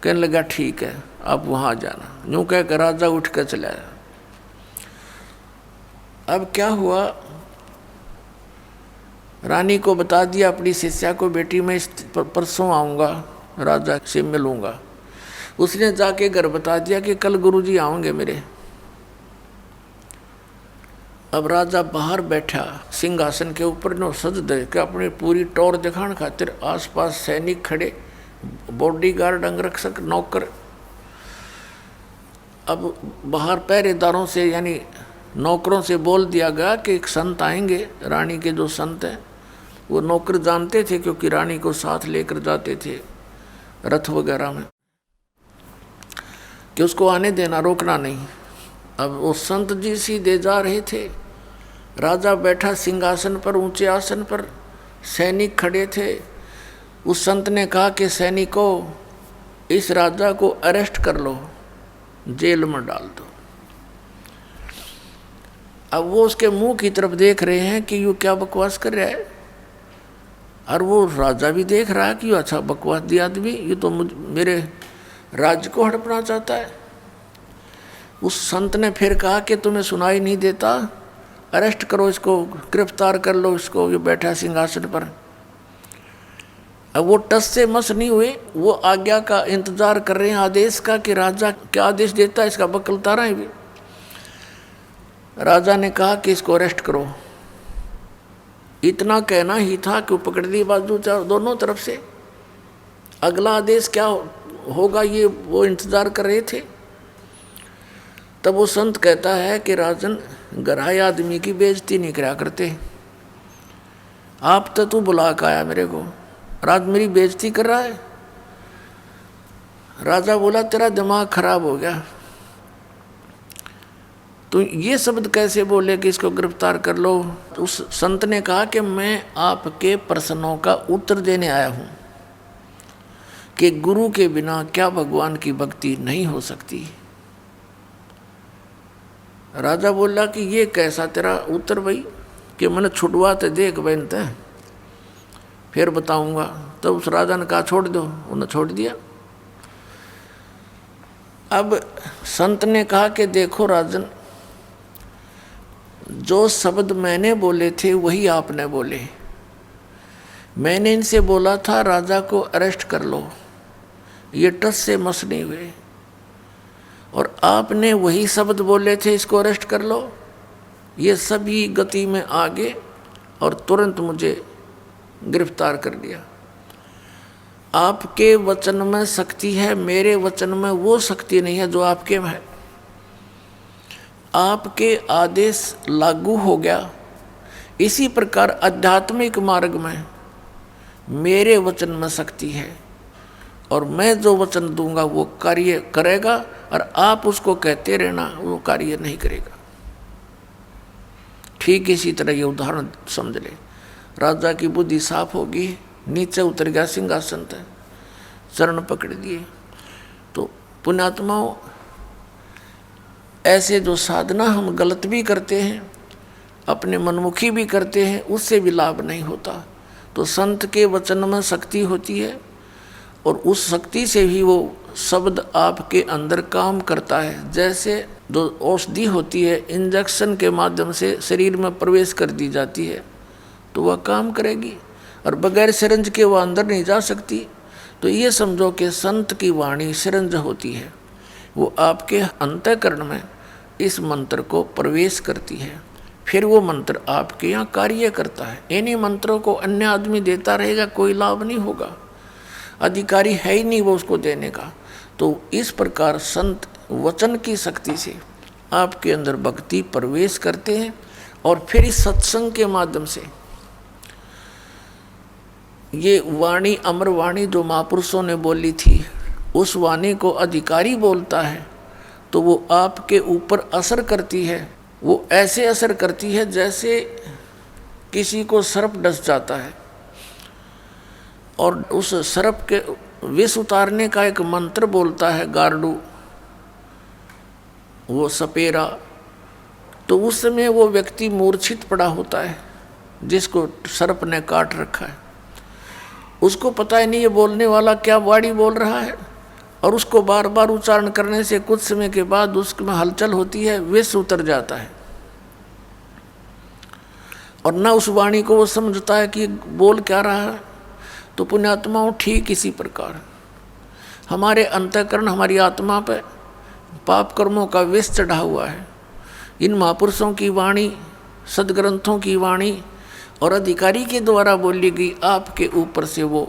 कहने लगा ठीक है, आप वहाँ आ जाना। यूँ कह कर राजा उठ कर चला। अब क्या हुआ, रानी को बता दिया अपनी शिष्या को, बेटी मैं इस परसों आऊँगा, राजा से मिलूँगा। उसने जाके घर बता दिया कि कल गुरुजी आएंगे मेरे। अब राजा बाहर बैठा सिंहासन के ऊपर, नो सज दे के अपनी पूरी टौर दिखाने खातिर आसपास सैनिक खड़े, बॉडीगार्ड, अंगरक्षक, नौकर। अब बाहर पहरेदारों से यानी नौकरों से बोल दिया गया कि एक संत आएंगे। रानी के जो संत हैं वो नौकर जानते थे, क्योंकि रानी को साथ लेकर जाते थे रथ वगैरह में, कि उसको आने देना, रोकना नहीं। अब वो संत जी सीधे जा रहे थे, राजा बैठा सिंहासन पर, ऊंचे आसन पर, सैनिक खड़े थे। उस संत ने कहा कि सैनिकों, इस राजा को अरेस्ट कर लो, जेल में डाल दो। अब वो उसके मुंह की तरफ देख रहे हैं कि यू क्या बकवास कर रहा है, और वो राजा भी देख रहा है कि यू अच्छा बकवास दिया आदमी, ये तो मेरे राज्य को हड़पना चाहता है। उस संत ने फिर कहा कि तुम्हें सुनाई नहीं देता, अरेस्ट करो इसको, गिरफ्तार कर लो इसको, ये बैठा है सिंहासन पर। अब वो टस से मस नहीं हुए, वो आज्ञा का इंतजार कर रहे हैं, आदेश का, कि राजा क्या आदेश देता है, इसका बकलता रहे भी। राजा ने कहा कि इसको अरेस्ट करो। इतना कहना ही था कि वो पकड़ ली बाजू दोनों तरफ से। अगला आदेश क्या होगा ये वो इंतजार कर रहे थे। तब वो संत कहता है कि राजन, गराए आदमी की बेइज्जती नहीं करा करते। आप तो तू बुला के आया मेरे को, राज मेरी बेइज्जती कर रहा है। राजा बोला, तेरा दिमाग खराब हो गया, तो ये शब्द कैसे बोले कि इसको गिरफ्तार कर लो। उस संत ने कहा कि मैं आपके प्रश्नों का उत्तर देने आया हूँ कि गुरु के बिना क्या भगवान की भक्ति नहीं हो सकती। राजा बोला कि ये कैसा तेरा उत्तर भाई, कि मैंने छुटवा तो देख बनते फिर बताऊंगा। तो उस राजा ने कहा छोड़ दो, उन्हें छोड़ दिया। अब संत ने कहा कि देखो राजन, जो शब्द मैंने बोले थे वही आपने बोले। मैंने इनसे बोला था राजा को अरेस्ट कर लो, ये टस से मस नहीं हुए, और आपने वही शब्द बोले थे इसको अरेस्ट कर लो। ये सभी गति में आगे और तुरंत मुझे गिरफ्तार कर लिया। आपके वचन में शक्ति है, मेरे वचन में वो शक्ति नहीं है जो आपके में है। आपके आदेश लागू हो गया। इसी प्रकार आध्यात्मिक मार्ग में मेरे वचन में शक्ति है, और मैं जो वचन दूंगा वो कार्य करेगा, और आप उसको कहते रहना, वो कार्य नहीं करेगा। ठीक इसी तरह ये उदाहरण समझ ले। राजा की बुद्धि साफ होगी, नीचे उतर गया सिंहासन से, चरण पकड़ दिए। तो पुण्यात्माओं, ऐसे जो साधना हम गलत भी करते हैं, अपने मनमुखी भी करते हैं, उससे भी लाभ नहीं होता। तो संत के वचन में शक्ति होती है, और उस शक्ति से ही वो शब्द आपके अंदर काम करता है। जैसे जो औषधि होती है, इंजेक्शन के माध्यम से शरीर में प्रवेश कर दी जाती है तो वह काम करेगी, और बगैर सिरंज के वह अंदर नहीं जा सकती। तो ये समझो कि संत की वाणी सिरंज होती है, वो आपके अंतःकरण में इस मंत्र को प्रवेश करती है, फिर वो मंत्र आपके यहाँ कार्य करता है। इन्हीं मंत्रों को अन्य आदमी देता रहेगा, कोई लाभ नहीं होगा। अधिकारी है ही नहीं वो उसको देने का। तो इस प्रकार संत वचन की शक्ति से आपके अंदर भक्ति प्रवेश करते हैं और फिर इस सत्संग के माध्यम से ये वाणी, अमर वाणी जो महापुरुषों ने बोली थी, उस वाणी को अधिकारी बोलता है तो वो आपके ऊपर असर करती है। वो ऐसे असर करती है जैसे किसी को सर्प डस जाता है और उस सर्प के विष उतारने का एक मंत्र बोलता है गार्डू, वो सपेरा, तो उस समय वो व्यक्ति मूर्छित पड़ा होता है जिसको सर्प ने काट रखा है। उसको पता ही नहीं ये बोलने वाला क्या वाणी बोल रहा है, और उसको बार बार उच्चारण करने से कुछ समय के बाद उसमें हलचल होती है, विष उतर जाता है और ना उस वाणी को वो समझता है कि बोल क्या रहा है। तो पुण्यात्माओं, ठीक इसी प्रकार हमारे अंतःकरण, हमारी आत्मा पे पाप कर्मों का विष चढ़ा हुआ है। इन महापुरुषों की वाणी, सदग्रंथों की वाणी और अधिकारी के द्वारा बोली गई आपके ऊपर से वो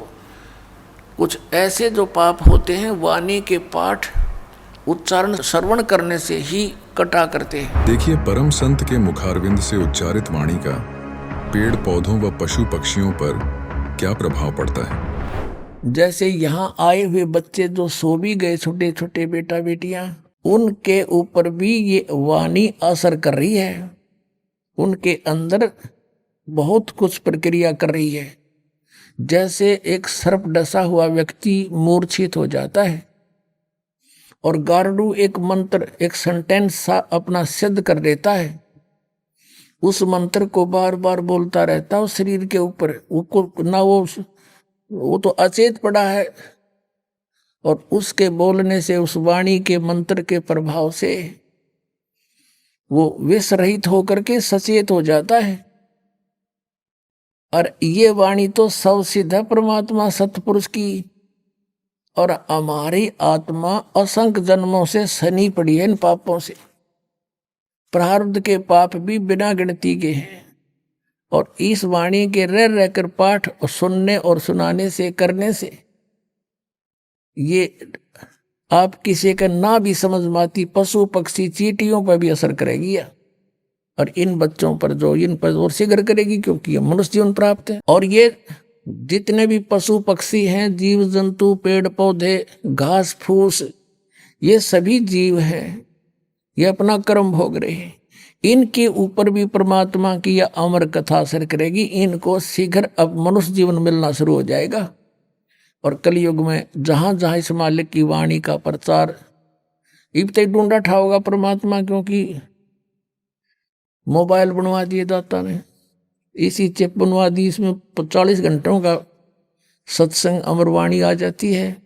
कुछ ऐसे जो पाप होते हैं वाणी के पाठ, उच्चारण, श्रवण करने से ही कटा करते हैं। देखिए, परम संत के मुखारविंद से उच्चारित वाणी का पेड़ पौधों व पशु पक्षियों पर क्या प्रभाव पड़ता है। जैसे यहाँ आए हुए बच्चे जो सो भी गए, छोटे छोटे बेटा बेटियां, उनके ऊपर भी ये वाणी असर कर रही है। उनके अंदर बहुत कुछ प्रक्रिया कर रही है। जैसे एक सर्प डसा हुआ व्यक्ति मूर्छित हो जाता है और गार्डू एक मंत्र, एक सेंटेंस सा अपना सिद्ध कर देता है, उस मंत्र को बार बार बोलता रहता है उस शरीर के ऊपर। ना वो तो अचेत पड़ा है और उसके बोलने से, उस वाणी के मंत्र के प्रभाव से वो विष रहित होकर के सचेत हो जाता है। और ये वाणी तो सब सिद्ध है परमात्मा सतपुरुष की, और हमारी आत्मा असंख्य जन्मों से सनी पड़ी है इन पापों से। प्रारब्ध के पाप भी बिना गिनती के हैं, और इस वाणी के रह रहकर पाठ और सुनने और सुनाने से, करने से ये आप किसी का ना भी समझ माती पशु पक्षी चींटियों पर भी असर करेगी, और इन बच्चों पर जो इन पर और शीघ्र करेगी, क्योंकि ये मनुष्य जीवन प्राप्त है। और ये जितने भी पशु पक्षी हैं, जीव जंतु, पेड़ पौधे, घास फूस, ये सभी जीव हैं, ये अपना कर्म भोग रहे हैं। इनके ऊपर भी परमात्मा की यह अमर कथा असर करेगी। इनको शीघ्र अब मनुष्य जीवन मिलना शुरू हो जाएगा। और कलयुग में जहाँ जहाँ इस मालिक की वाणी का प्रचार इब्ते ढूंढा ठा होगा परमात्मा, क्योंकि मोबाइल बनवा दिए दाता ने, इसी चिप बनवा दी, इसमें 40 घंटों का सत्संग अमरवाणी आ जाती है।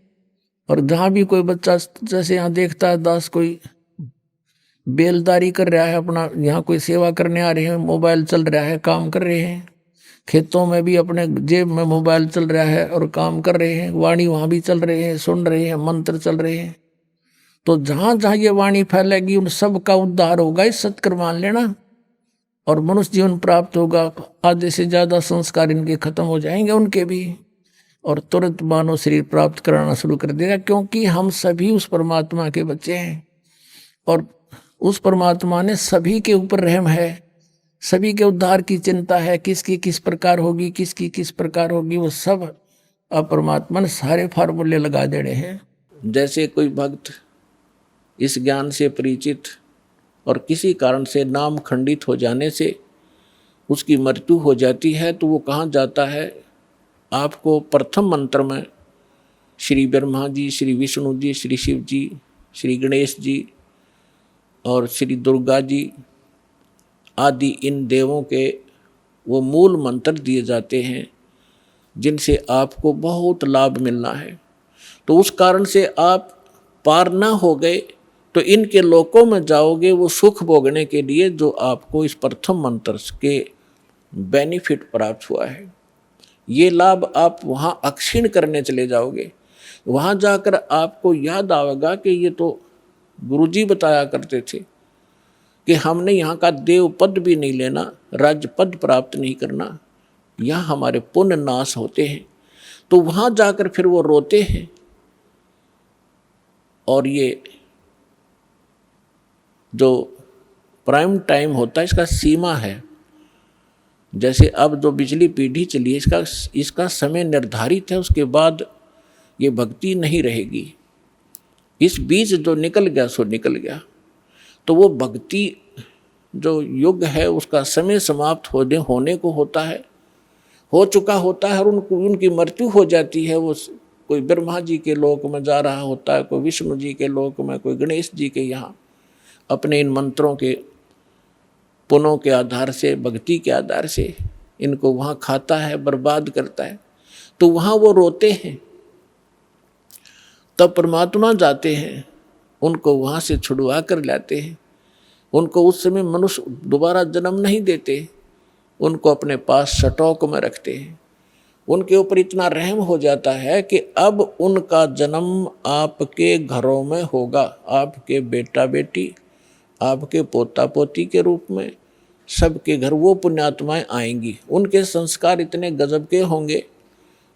और जहाँ भी कोई बच्चा, जैसे यहाँ देखता है दास कोई बेलदारी कर रहा है अपना, यहाँ कोई सेवा करने आ रहे हैं, मोबाइल चल रहा है, काम कर रहे हैं। खेतों में भी अपने जेब में मोबाइल चल रहा है और काम कर रहे हैं, वाणी वहाँ भी चल रहे हैं, सुन रहे हैं, मंत्र चल रहे हैं। तो जहाँ जहाँ ये वाणी फैलेगी उन सब का उद्धार होगा, इस सत्कर मान लेना, और मनुष्य जीवन प्राप्त होगा। आधे से ज़्यादा संस्कार इनके खत्म हो जाएंगे उनके भी, और तुरंत मानव शरीर प्राप्त कराना शुरू कर देगा, क्योंकि हम सभी उस परमात्मा के बच्चे हैं और उस परमात्मा ने सभी के ऊपर रहम है, सभी के उद्धार की चिंता है। किसकी किस प्रकार होगी, किसकी किस प्रकार होगी, वो सब अब परमात्मा ने सारे फार्मूले लगा देने हैं। जैसे कोई भक्त इस ज्ञान से परिचित और किसी कारण से नाम खंडित हो जाने से उसकी मृत्यु हो जाती है, तो वो कहाँ जाता है? आपको प्रथम मंत्र में श्री ब्रह्मा जी, श्री विष्णु जी, श्री शिव जी, श्री गणेश जी और श्री दुर्गा जी आदि इन देवों के वो मूल मंत्र दिए जाते हैं, जिनसे आपको बहुत लाभ मिलना है। तो उस कारण से आप पार ना हो गए तो इनके लोकों में जाओगे वो सुख भोगने के लिए, जो आपको इस प्रथम मंत्र के बेनिफिट प्राप्त हुआ है। ये लाभ आप वहाँ अक्षीण करने चले जाओगे। वहाँ जाकर आपको याद आएगा कि ये तो गुरुजी बताया करते थे कि हमने यहाँ का देव पद भी नहीं लेना, राज्य पद प्राप्त नहीं करना, यहाँ हमारे पुण्य नाश होते हैं। तो वहाँ जाकर फिर वो रोते हैं। और ये जो प्राइम टाइम होता है इसका सीमा है। जैसे अब जो बिजली पीढ़ी चली है इसका समय निर्धारित है, उसके बाद ये भक्ति नहीं रहेगी। इस बीच जो निकल गया सो निकल गया। तो वो भक्ति जो युग है उसका समय समाप्त होने को होता है, हो चुका होता है, और उनकी मृत्यु हो जाती है। वो कोई ब्रह्मा जी के लोक में जा रहा होता है, कोई विष्णु जी के लोक में, कोई गणेश जी के यहाँ अपने इन मंत्रों के पुनों के आधार से, भक्ति के आधार से इनको वहाँ खाता है, बर्बाद करता है। तो वहाँ वो रोते हैं। तब परमात्मा जाते हैं, उनको वहाँ से छुड़वा कर लाते हैं। उनको उस समय मनुष्य दोबारा जन्म नहीं देते, उनको अपने पास स्टॉक में रखते हैं। उनके ऊपर इतना रहम हो जाता है कि अब उनका जन्म आपके घरों में होगा, आपके बेटा बेटी, आपके पोता पोती के रूप में सबके घर वो पुण्यात्माएं आएंगी। उनके संस्कार इतने गजब के होंगे,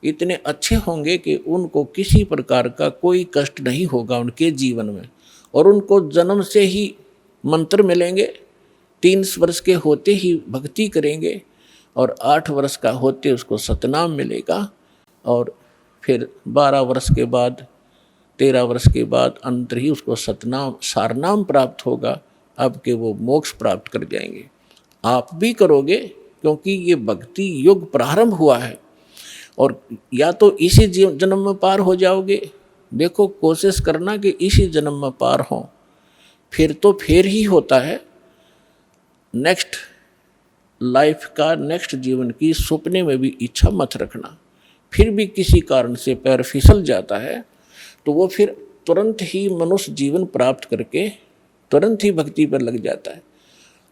इतने अच्छे होंगे कि उनको किसी प्रकार का कोई कष्ट नहीं होगा उनके जीवन में। और उनको जन्म से ही मंत्र मिलेंगे, 3 वर्ष के होते ही भक्ति करेंगे, और 8 वर्ष का होते उसको सतनाम मिलेगा, और फिर 12 वर्ष के बाद, 13 वर्ष के बाद अंतर ही उसको सतनाम सारनाम प्राप्त होगा। अब के वो मोक्ष प्राप्त कर जाएंगे। आप भी करोगे, क्योंकि ये भक्ति युग प्रारंभ हुआ है। और या तो इसी जन्म में पार हो जाओगे, देखो कोशिश करना कि इसी जन्म में पार हो, फिर तो फिर ही होता है। नेक्स्ट लाइफ का, नेक्स्ट जीवन की सपने में भी इच्छा मत रखना। फिर भी किसी कारण से पैर फिसल जाता है तो वो फिर तुरंत ही मनुष्य जीवन प्राप्त करके तुरंत ही भक्ति पर लग जाता है।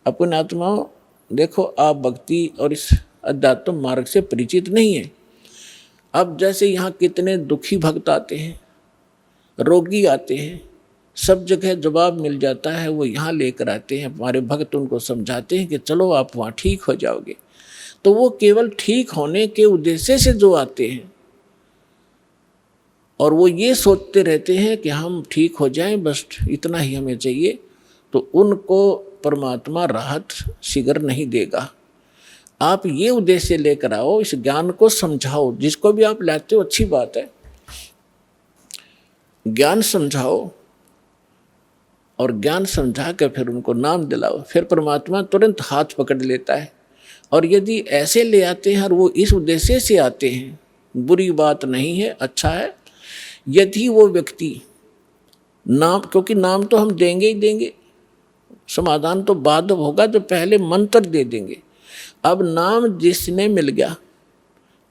अपने आत्माओं, देखो आप भक्ति और इस अध्यात्म मार्ग से परिचित नहीं है। अब जैसे यहाँ कितने दुखी भक्त आते हैं, रोगी आते हैं, सब जगह जवाब मिल जाता है, वो यहाँ लेकर आते हैं। हमारे भक्त उनको समझाते हैं कि चलो आप वहाँ ठीक हो जाओगे। तो वो केवल ठीक होने के उद्देश्य से जो आते हैं, और वो ये सोचते रहते हैं कि हम ठीक हो जाएं, बस इतना ही हमें चाहिए, तो उनको परमात्मा राहत शीघ्र नहीं देगा। आप ये उद्देश्य लेकर आओ, इस ज्ञान को समझाओ। जिसको भी आप लाते हो अच्छी बात है, ज्ञान समझाओ, और ज्ञान समझा कर फिर उनको नाम दिलाओ। फिर परमात्मा तुरंत हाथ पकड़ लेता है। और यदि ऐसे ले आते हैं और वो इस उद्देश्य से आते हैं, बुरी बात नहीं है, अच्छा है। यदि वो व्यक्ति नाम, क्योंकि नाम तो हम देंगे ही देंगे, समाधान तो बाद होगा, तो पहले मंत्र दे देंगे। अब नाम जिसने मिल गया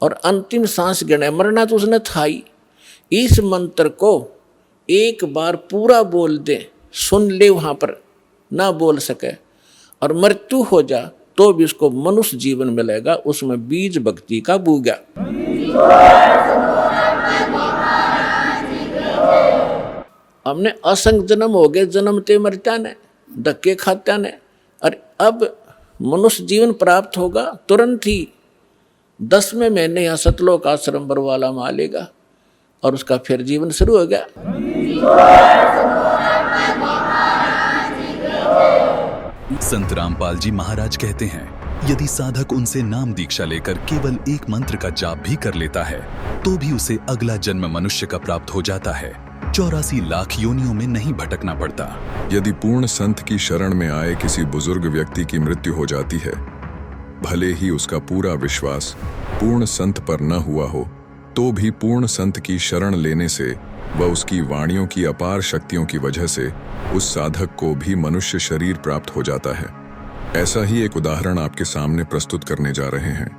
और अंतिम सांस गिना, मरना तो उसने था ही, इस मंत्र को एक बार पूरा बोल दे, सुन ले, वहाँ पर ना बोल सके और मृत्यु हो जा तो भी उसको मनुष्य जीवन मिलेगा, उसमें बीज भक्ति का बूगा। हमने असंग जन्म हो गए, जन्मते मरता ने, धक्के खाता ने, और अब मनुष्य जीवन प्राप्त होगा तुरंत ही 10वें महीने यहाँ सतलोक आश्रम बरवाला में आ लेगा और उसका फिर जीवन शुरू हो गया। संत रामपाल जी महाराज कहते हैं, यदि साधक उनसे नाम दीक्षा लेकर केवल एक मंत्र का जाप भी कर लेता है तो भी उसे अगला जन्म मनुष्य का प्राप्त हो जाता है। 84 लाख योनियों में नहीं भटकना पड़ता। यदि पूर्ण संत की शरण में आए किसी बुजुर्ग व्यक्ति की मृत्यु हो जाती है, भले ही उसका पूरा विश्वास पूर्ण संत पर न हुआ हो, तो भी पूर्ण संत की शरण लेने से व उसकी वाणियों की अपार शक्तियों की वजह से उस साधक को भी मनुष्य शरीर प्राप्त हो जाता है। ऐसा ही एक उदाहरण आपके सामने प्रस्तुत करने जा रहे हैं,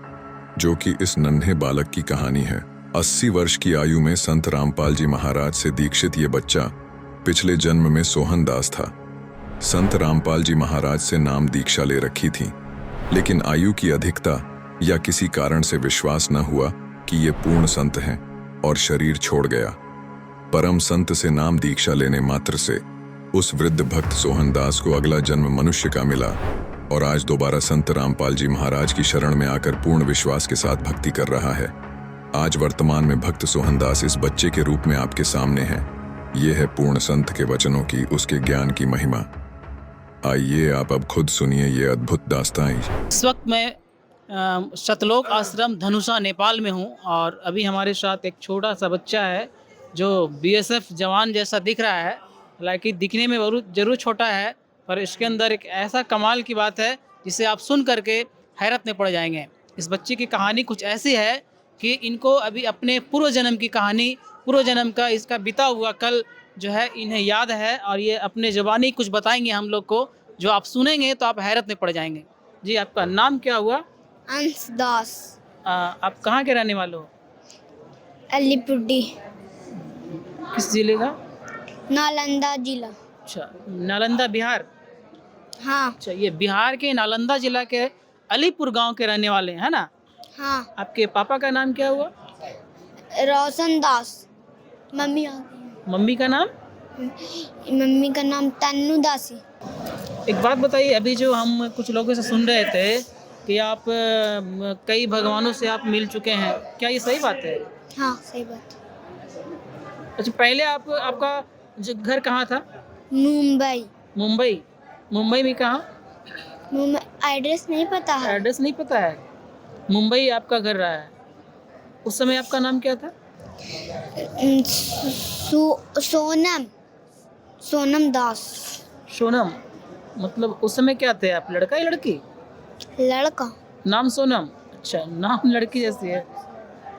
जो कि इस नन्हे बालक की कहानी है। 80 वर्ष की आयु में संत रामपाल जी महाराज से दीक्षित ये बच्चा पिछले जन्म में सोहन दास था। संत रामपाल जी महाराज से नाम दीक्षा ले रखी थी, लेकिन आयु की अधिकता या किसी कारण से विश्वास न हुआ कि ये पूर्ण संत हैं और शरीर छोड़ गया। परम संत से नाम दीक्षा लेने मात्र से उस वृद्ध भक्त सोहन दास को अगला जन्म मनुष्य का मिला और आज दोबारा संत रामपाल जी महाराज की शरण में आकर पूर्ण विश्वास के साथ भक्ति कर रहा है। आज वर्तमान में भक्त सोहनदास इस बच्चे के रूप में आपके सामने हैं। ये है पूर्ण संत के वचनों की, उसके ज्ञान की महिमा। आइए आप अब खुद सुनिए ये अद्भुत दास्तां। इस वक्त मैं सतलोक आश्रम धनुषा नेपाल में हूँ और अभी हमारे साथ एक छोटा सा बच्चा है जो बीएसएफ जवान जैसा दिख रहा है। हालांकि दिखने में जरूर छोटा है, पर इसके अंदर एक ऐसा कमाल की बात है जिसे आप सुन करके हैरत में पड़ जाएंगे। इस बच्चे की कहानी कुछ ऐसी है कि इनको अभी अपने पूर्व जन्म की कहानी, पूर्व जन्म का इसका बीता हुआ कल जो है इन्हें याद है और ये अपने ज़बानी कुछ बताएंगे हम लोग को, जो आप सुनेंगे तो आप हैरत में पड़ जाएंगे। जी, आपका नाम क्या हुआ? अंश दास। आप कहाँ के रहने वाले हो? अलीपुरडी। किस जिले का? नालंदा जिला। अच्छा, नालंदा बिहार। हाँ। अच्छा, ये बिहार के नालंदा जिला के अलीपुर गांव के रहने वाले हैं, है ना? हाँ। आपके पापा का नाम क्या हुआ? रोशन दास। मम्मी का नाम? मम्मी का नाम तन्नू दासी। एक बात बताइए, अभी जो हम कुछ लोगों से सुन रहे थे कि आप कई भगवानों से आप मिल चुके हैं, क्या ये सही बात है? हाँ, सही बात। अच्छा, पहले आपका जो घर कहाँ था? मुंबई। मुंबई में कहाँ? एड्रेस नहीं पता है। एड्रेस नहीं पता है। मुंबई आपका घर रहा है। उस समय आपका नाम क्या था? सोनम दास। सोनम मतलब उस समय क्या थे आप, लड़का या लड़की? लड़का। नाम सोनम। अच्छा, नाम लड़की जैसी है।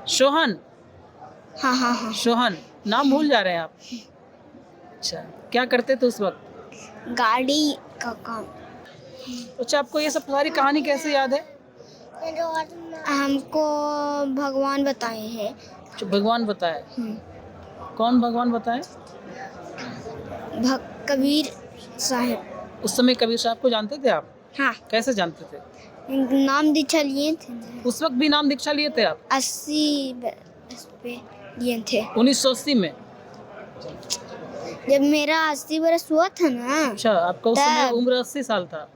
सोहन। हाँ। सोहन, नाम भूल जा रहे हैं आप। अच्छा, क्या करते थे उस वक्त? गाड़ी का काम। अच्छा, आपको ये सब सारी कहानी कैसे याद है? हमको भगवान बताए हैं। अच्छा, भगवान बताए। कौन भगवान बताए? कबीर साहब। उस समय कबीर साहब को जानते थे आप? हाँ। कैसे जानते थे? नाम दीक्षा लिए थे। उस वक्त भी नाम दीक्षा लिए थे आप? 80 पे लिए थे। 1980 में? जब मेरा 80 बरस हुआ था ना। अच्छा, आपका उस समय उम्र 80 साल था।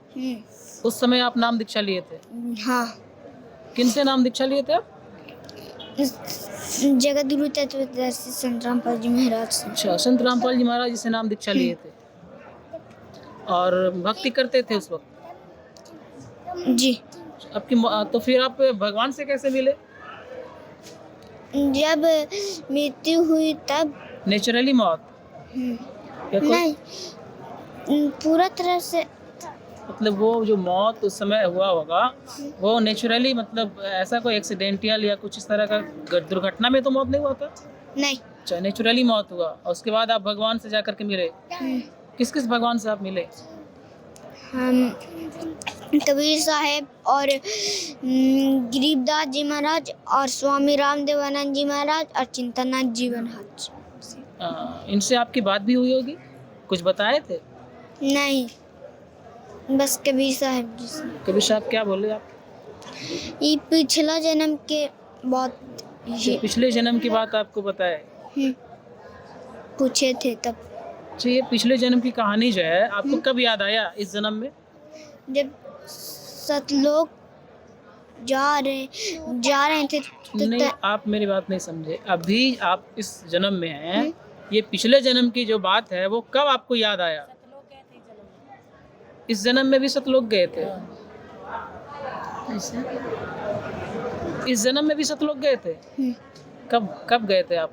उस समय आप नाम दीक्षा लिए थे? हाँ। किन से नाम दीक्षा लिए थे आप? जगतगुरु तत्वदर्शी संत रामपाल जी महाराज से। अच्छा, संत रामपाल जी महाराज जी से नाम दीक्षा लिए थे और भक्ति करते थे उस वक्त? जी। आपकी तो फिर आप भगवान से कैसे मिले? जब मृत्यु हुई तब। नेचुरली मौत? नहीं, पूरा तरह से। मतलब वो जो मौत उस समय हुआ होगा वो नेचुरली, मतलब ऐसा कोई एक्सीडेंटल या कुछ इस तरह का दुर्घटना में तो मौत नहीं हुआ था? नहीं। अच्छा, नेचुरली मौत हुआ और उसके बाद आप भगवान से जाकर के मिले। किस किस भगवान से आप मिले? हम कबीर साहब और गरीबदास जी महाराज और स्वामी रामदेवानंद जी महाराज और चिंतनाथ जी महाराज। इनसे आपकी बात भी हुई होगी, कुछ बताए थे? नहीं, बस कबीर साहब जी से। कबीर साहब क्या बोले आप? ये पिछला जन्म के बात। पिछले जन्म की बात आपको बताए? पूछे थे तब। अच्छा, ये पिछले जन्म की कहानी जो है आपको कब याद आया इस जन्म में? जब सतलोक जा रहे थे नहीं, आप मेरी बात नहीं समझे। अभी आप इस जन्म में हैं, ये पिछले जन्म की जो बात है वो कब आपको याद आया? इस जन्म में भी सतलोक गए थे? इस जन्म में भी सतलोक गए थे? कब गए थे आप?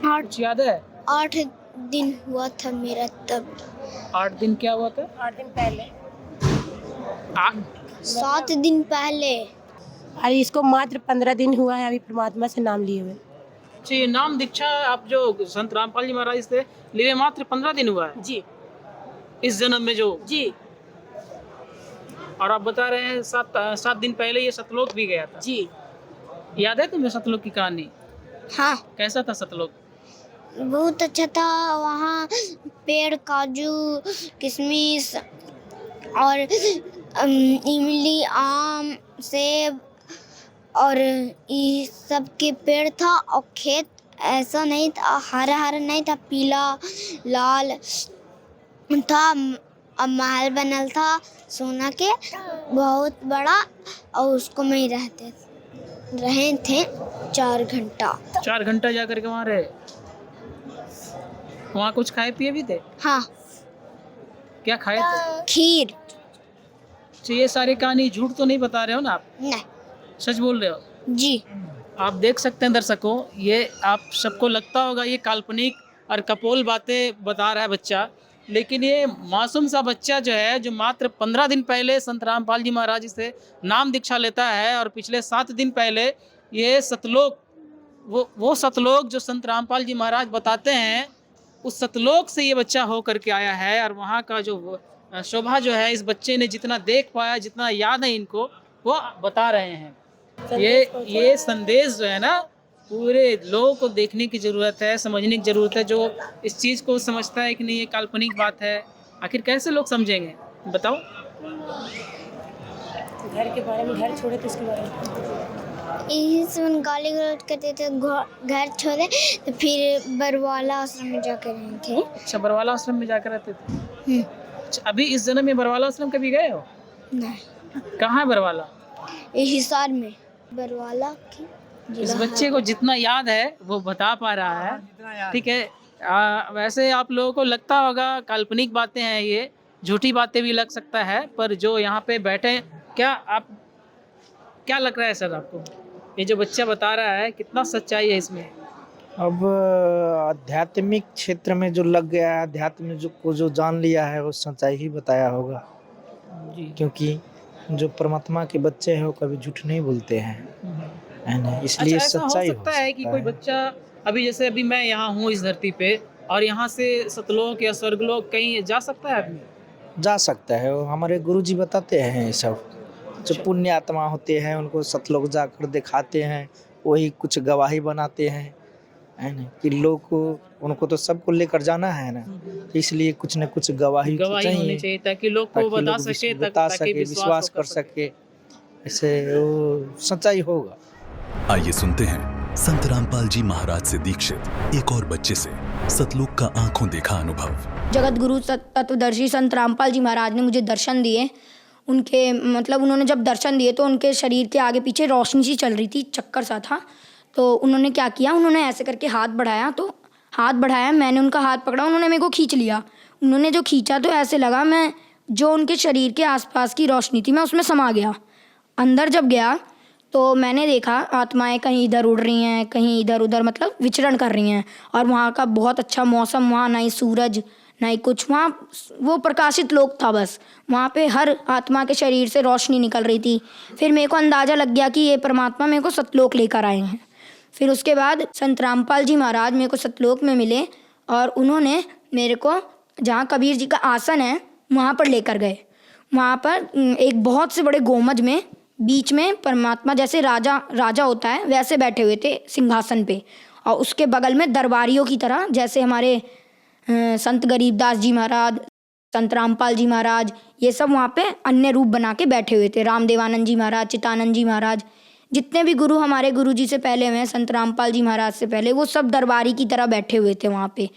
8 याद है? 8 दिन हुआ था मेरा तब। 8 दिन क्या हुआ था? 8 दिन पहले। 7 दिन पहले। अरे इसको मात्र 15 दिन हुआ है अभी परमात्मा से नाम लिए हुए। जी, नाम दीक्षा आप जो संत रामपाल जी महाराज से लिए मात्र 15 दिन हुआ है? जी। इस जन्म में जो? जी। और आप बता रहे हैं 7 दिन पहले ये सतलोक भी गया था? जी। याद है तुम्हें सतलोक की कहानी? हाँ। कैसा था सतलोक? बहुत अच्छा था। वहाँ पेड़, काजू, किशमिश और इमली, आम, सेब और ये सब के पेड़ था। और खेत ऐसा नहीं था, हरा हरा नहीं था, पीला लाल था। अब महल बनल था सोना के बहुत बड़ा और उसको में ही रहते थे। रहे थे 4 घंटा। 4 घंटा जा करके वहाँ रहे? वहाँ कुछ खाए पिए भी थे? हाँ, क्या खाए थे? खीर। तो ये सारी कहानी झूठ तो नहीं बता रहे हो ना आप? नहीं सच बोल रहे हो? जी। आप देख सकते हैं दर्शकों, ये आप सबको लगता होगा ये काल्पनिक और कपोल बातें बता रहा है बच्चा, लेकिन ये मासूम सा बच्चा जो है, जो मात्र 15 दिन पहले संत रामपाल जी महाराज जी से नाम दीक्षा लेता है और पिछले 7 दिन पहले ये सतलोक, वो सतलोक जो संत रामपाल जी महाराज बताते हैं, उस सतलोक से ये बच्चा हो करके आया है। और वहाँ का जो शोभा जो है, इस बच्चे ने जितना देख पाया, जितना याद है इनको, वो बता रहे हैं। ये संदेश जो है ना, पूरे लोगों को देखने की ज़रूरत है, समझने की ज़रूरत है। जो इस चीज़ को समझता है कि नहीं ये काल्पनिक बात है, आखिर कैसे लोग समझेंगे बताओ? घर के बारे में, घर छोड़े तो इसके बारे में यही सब गाली गलौज करते थे, घर छोड़े तो फिर बरवाला आश्रम में जाकर रहे थे। अच्छा, बरवाला आश्रम में जाकर रहते थे। अच्छा, अभी इस जन्म में बरवाला आश्रम कभी गए हो? नहीं। कहाँ है बरवाला? ये हिसार में बरवाला की। इस बच्चे को जितना याद है वो बता पा रहा है, ठीक है। वैसे आप लोगों को लगता होगा काल्पनिक बातें हैं, ये झूठी बातें भी लग सकता है, पर जो यहाँ पे बैठे, क्या लग रहा है सर आपको? ये जो बच्चा बता रहा है, कितना सच्चाई है इसमें? अब आध्यात्मिक क्षेत्र में जो लग गया है, अध्यात्म जो जान लिया है, वो सच्चाई ही बताया होगा जी। क्योंकि जो परमात्मा के बच्चे हैं वो कभी झूठ नहीं बोलते हैं, है ना, इसलिए अच्छा, ऐसा सच्चाई हो सकता है कि कोई बच्चा अभी जैसे मैं यहाँ हूँ इस धरती पे, और यहाँ से सतलोक या स्वर्गलोक कहीं जा सकता है आदमी? जा सकता है। वो हमारे गुरुजी बताते हैं ये सब। जो पुण्य आत्मा होते हैं उनको सतलोक जाकर दिखाते हैं, वही कुछ गवाही बनाते हैं, है ना, कि लोग को, उनको तो सबको लेकर जाना है ना, तो इसलिए कुछ न कुछ गवाही होनी चाहिए ताकि लोग को बता सके, विश्वास कर सके, ऐसे वो सच्चाई होगा। आइए सुनते हैं संत रामपाल जी महाराज से दीक्षित एक और बच्चे से सतलोक का आंखों देखा अनुभव। जगत गुरु तत्वदर्शी संत रामपाल जी महाराज ने मुझे दर्शन दिए। उनके मतलब उन्होंने जब दर्शन दिए तो उनके शरीर के आगे पीछे रोशनी सी चल रही थी, चक्कर सा था। तो उन्होंने क्या किया, उन्होंने ऐसे करके हाथ बढ़ाया, तो हाथ बढ़ाया, मैंने उनका हाथ पकड़ा, उन्होंने मेरे को खींच लिया। उन्होंने जो खींचा तो ऐसे लगा मैं जो उनके शरीर के आसपास की रोशनी थी मैं उसमें समा गया। अंदर जब गया तो मैंने देखा आत्माएं कहीं इधर उड़ रही हैं, कहीं इधर उधर मतलब विचरण कर रही हैं। और वहाँ का बहुत अच्छा मौसम, वहाँ ना ही सूरज ना ही कुछ, वहाँ वो प्रकाशित लोक था बस। वहाँ पे हर आत्मा के शरीर से रोशनी निकल रही थी। फिर मेरे को अंदाज़ा लग गया कि ये परमात्मा मेरे को सतलोक लेकर आए हैं। फिर उसके बाद संत रामपाल जी महाराज मेरे को सतलोक में मिले और उन्होंने मेरे को जहाँ कबीर जी का आसन है वहाँ पर लेकर गए। वहाँ पर एक बहुत से बड़े गोमज में बीच में परमात्मा जैसे राजा होता है वैसे बैठे हुए थे सिंहासन पे, और उसके बगल में दरबारियों की तरह जैसे हमारे संत गरीबदास जी महाराज, संत रामपाल जी महाराज, ये सब वहाँ पे अन्य रूप बना के बैठे हुए थे। रामदेवानंद जी महाराज, चितानंद जी महाराज, जितने भी गुरु हमारे गुरु जी से पहले हुए, संत रामपाल जी महाराज से पहले, वो सब दरबारी की तरह बैठे हुए थे वहाँ पे।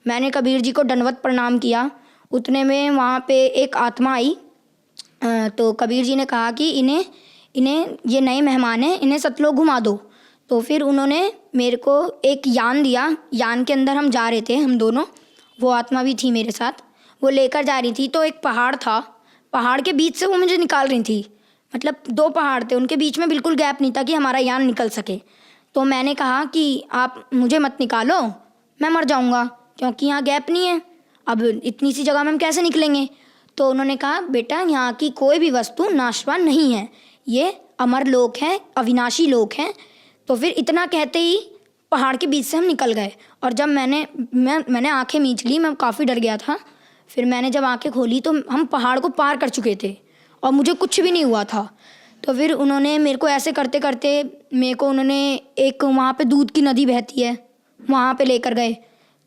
मैंने कबीर जी को दंडवत प्रणाम किया। उतने में वहाँ पे एक आत्मा आई, तो कबीर जी ने कहा कि इन्हें ये नए मेहमान हैं, इन्हें सतलोक घुमा दो। तो फिर उन्होंने मेरे को एक यान दिया। यान के अंदर हम जा रहे थे, हम दोनों, वो आत्मा भी थी मेरे साथ, वो लेकर जा रही थी। तो एक पहाड़ था, पहाड़ के बीच से वो मुझे निकाल रही थी। मतलब 2 पहाड़ थे, उनके बीच में बिल्कुल गैप नहीं था कि हमारा यान निकल सके। तो मैंने कहा कि आप मुझे मत निकालो, मैं मर जाऊँगा, क्योंकि यहाँ गैप नहीं है, अब इतनी सी जगह में हम कैसे निकलेंगे। तो उन्होंने कहा बेटा यहाँ की कोई भी वस्तु नाशवान नहीं है, ये अमर लोक है, अविनाशी लोक है। तो फिर इतना कहते ही पहाड़ के बीच से हम निकल गए। और जब मैंने आंखें मींच ली, मैं काफ़ी डर गया था। फिर मैंने जब आंखें खोली तो हम पहाड़ को पार कर चुके थे और मुझे कुछ भी नहीं हुआ था। तो फिर उन्होंने मेरे को ऐसे करते करते मेरे को उन्होंने एक वहाँ पे दूध की नदी बहती है वहाँ पे लेकर गए।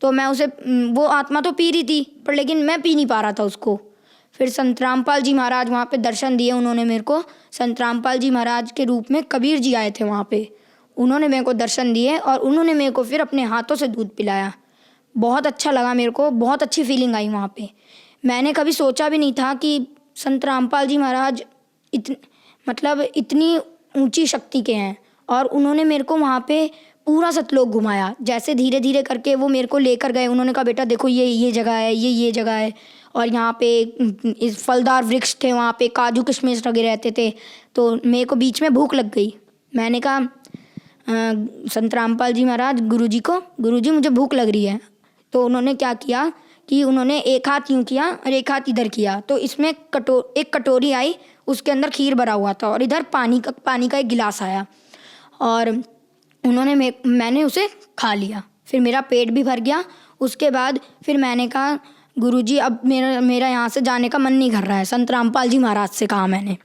तो मैं उसे, वो आत्मा तो पी रही थी पर लेकिन मैं पी नहीं पा रहा था उसको। फिर संत रामपाल जी महाराज वहाँ पे दर्शन दिए उन्होंने मेरे को। संत रामपाल जी महाराज के रूप में कबीर जी आए थे वहाँ पे, उन्होंने मेरे को दर्शन दिए और उन्होंने मेरे को फिर अपने हाथों से दूध पिलाया। बहुत अच्छा लगा मेरे को, बहुत अच्छी फीलिंग आई वहाँ पे। मैंने कभी सोचा भी नहीं था कि संत रामपाल जी महाराज इतनी ऊंची शक्ति के हैं और उन्होंने मेरे को वहाँ पे पूरा सतलोक घुमाया। जैसे धीरे धीरे करके वो मेरे को लेकर गए, उन्होंने कहा बेटा देखो ये जगह है, ये जगह है, और यहाँ पे इस फलदार वृक्ष थे, वहाँ पे काजू किशमिश लगे रहते थे। तो मेरे को बीच में भूख लग गई। मैंने कहा संत रामपाल जी महाराज गुरुजी को, गुरुजी मुझे भूख लग रही है। तो उन्होंने क्या किया कि उन्होंने एक हाथ यूँ किया और एक हाथ इधर किया, तो इसमें एक कटोरी आई, उसके अंदर खीर भरा हुआ था, और इधर पानी का एक गिलास आया, और उन्होंने मैंने उसे खा लिया। फिर मेरा पेट भी भर गया। उसके बाद फिर मैंने कहा गुरुजी अब मेरा यहाँ से जाने का मन नहीं कर रहा है, संत रामपाल जी महाराज से कहा मैंने।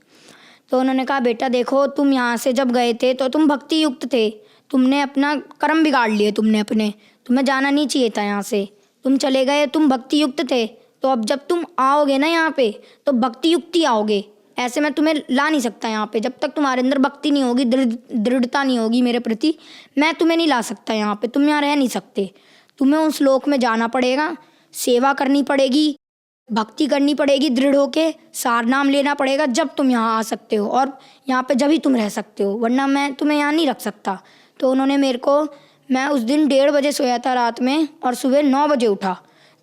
तो उन्होंने कहा बेटा देखो तुम यहाँ से जब गए थे तो तुम भक्ति युक्त थे, तुमने अपना कर्म बिगाड़ लिए, तुम्हें जाना नहीं चाहिए था यहाँ से, तुम चले गए, तुम भक्ति युक्त थे। तो अब जब तुम आओगे ना यहाँ पे तो भक्ति युक्त ही आओगे, ऐसे मैं तुम्हें ला नहीं सकता यहाँ पे। जब तक तुम्हारे अंदर भक्ति नहीं होगी, दृढ़ता नहीं होगी मेरे प्रति, मैं तुम्हें नहीं ला सकता यहाँ पे, तुम यहाँ रह नहीं सकते। तुम्हें उस लोक में जाना पड़ेगा, सेवा करनी पड़ेगी, भक्ति करनी पड़ेगी, दृढ़ होके सार नाम लेना पड़ेगा, जब तुम यहाँ आ सकते हो, और यहाँ पे जब ही तुम रह सकते हो, वरना मैं तुम्हें यहाँ नहीं रख सकता। तो उन्होंने मेरे को, मैं उस दिन 1:30 बजे सोया था रात में और सुबह 9 बजे उठा।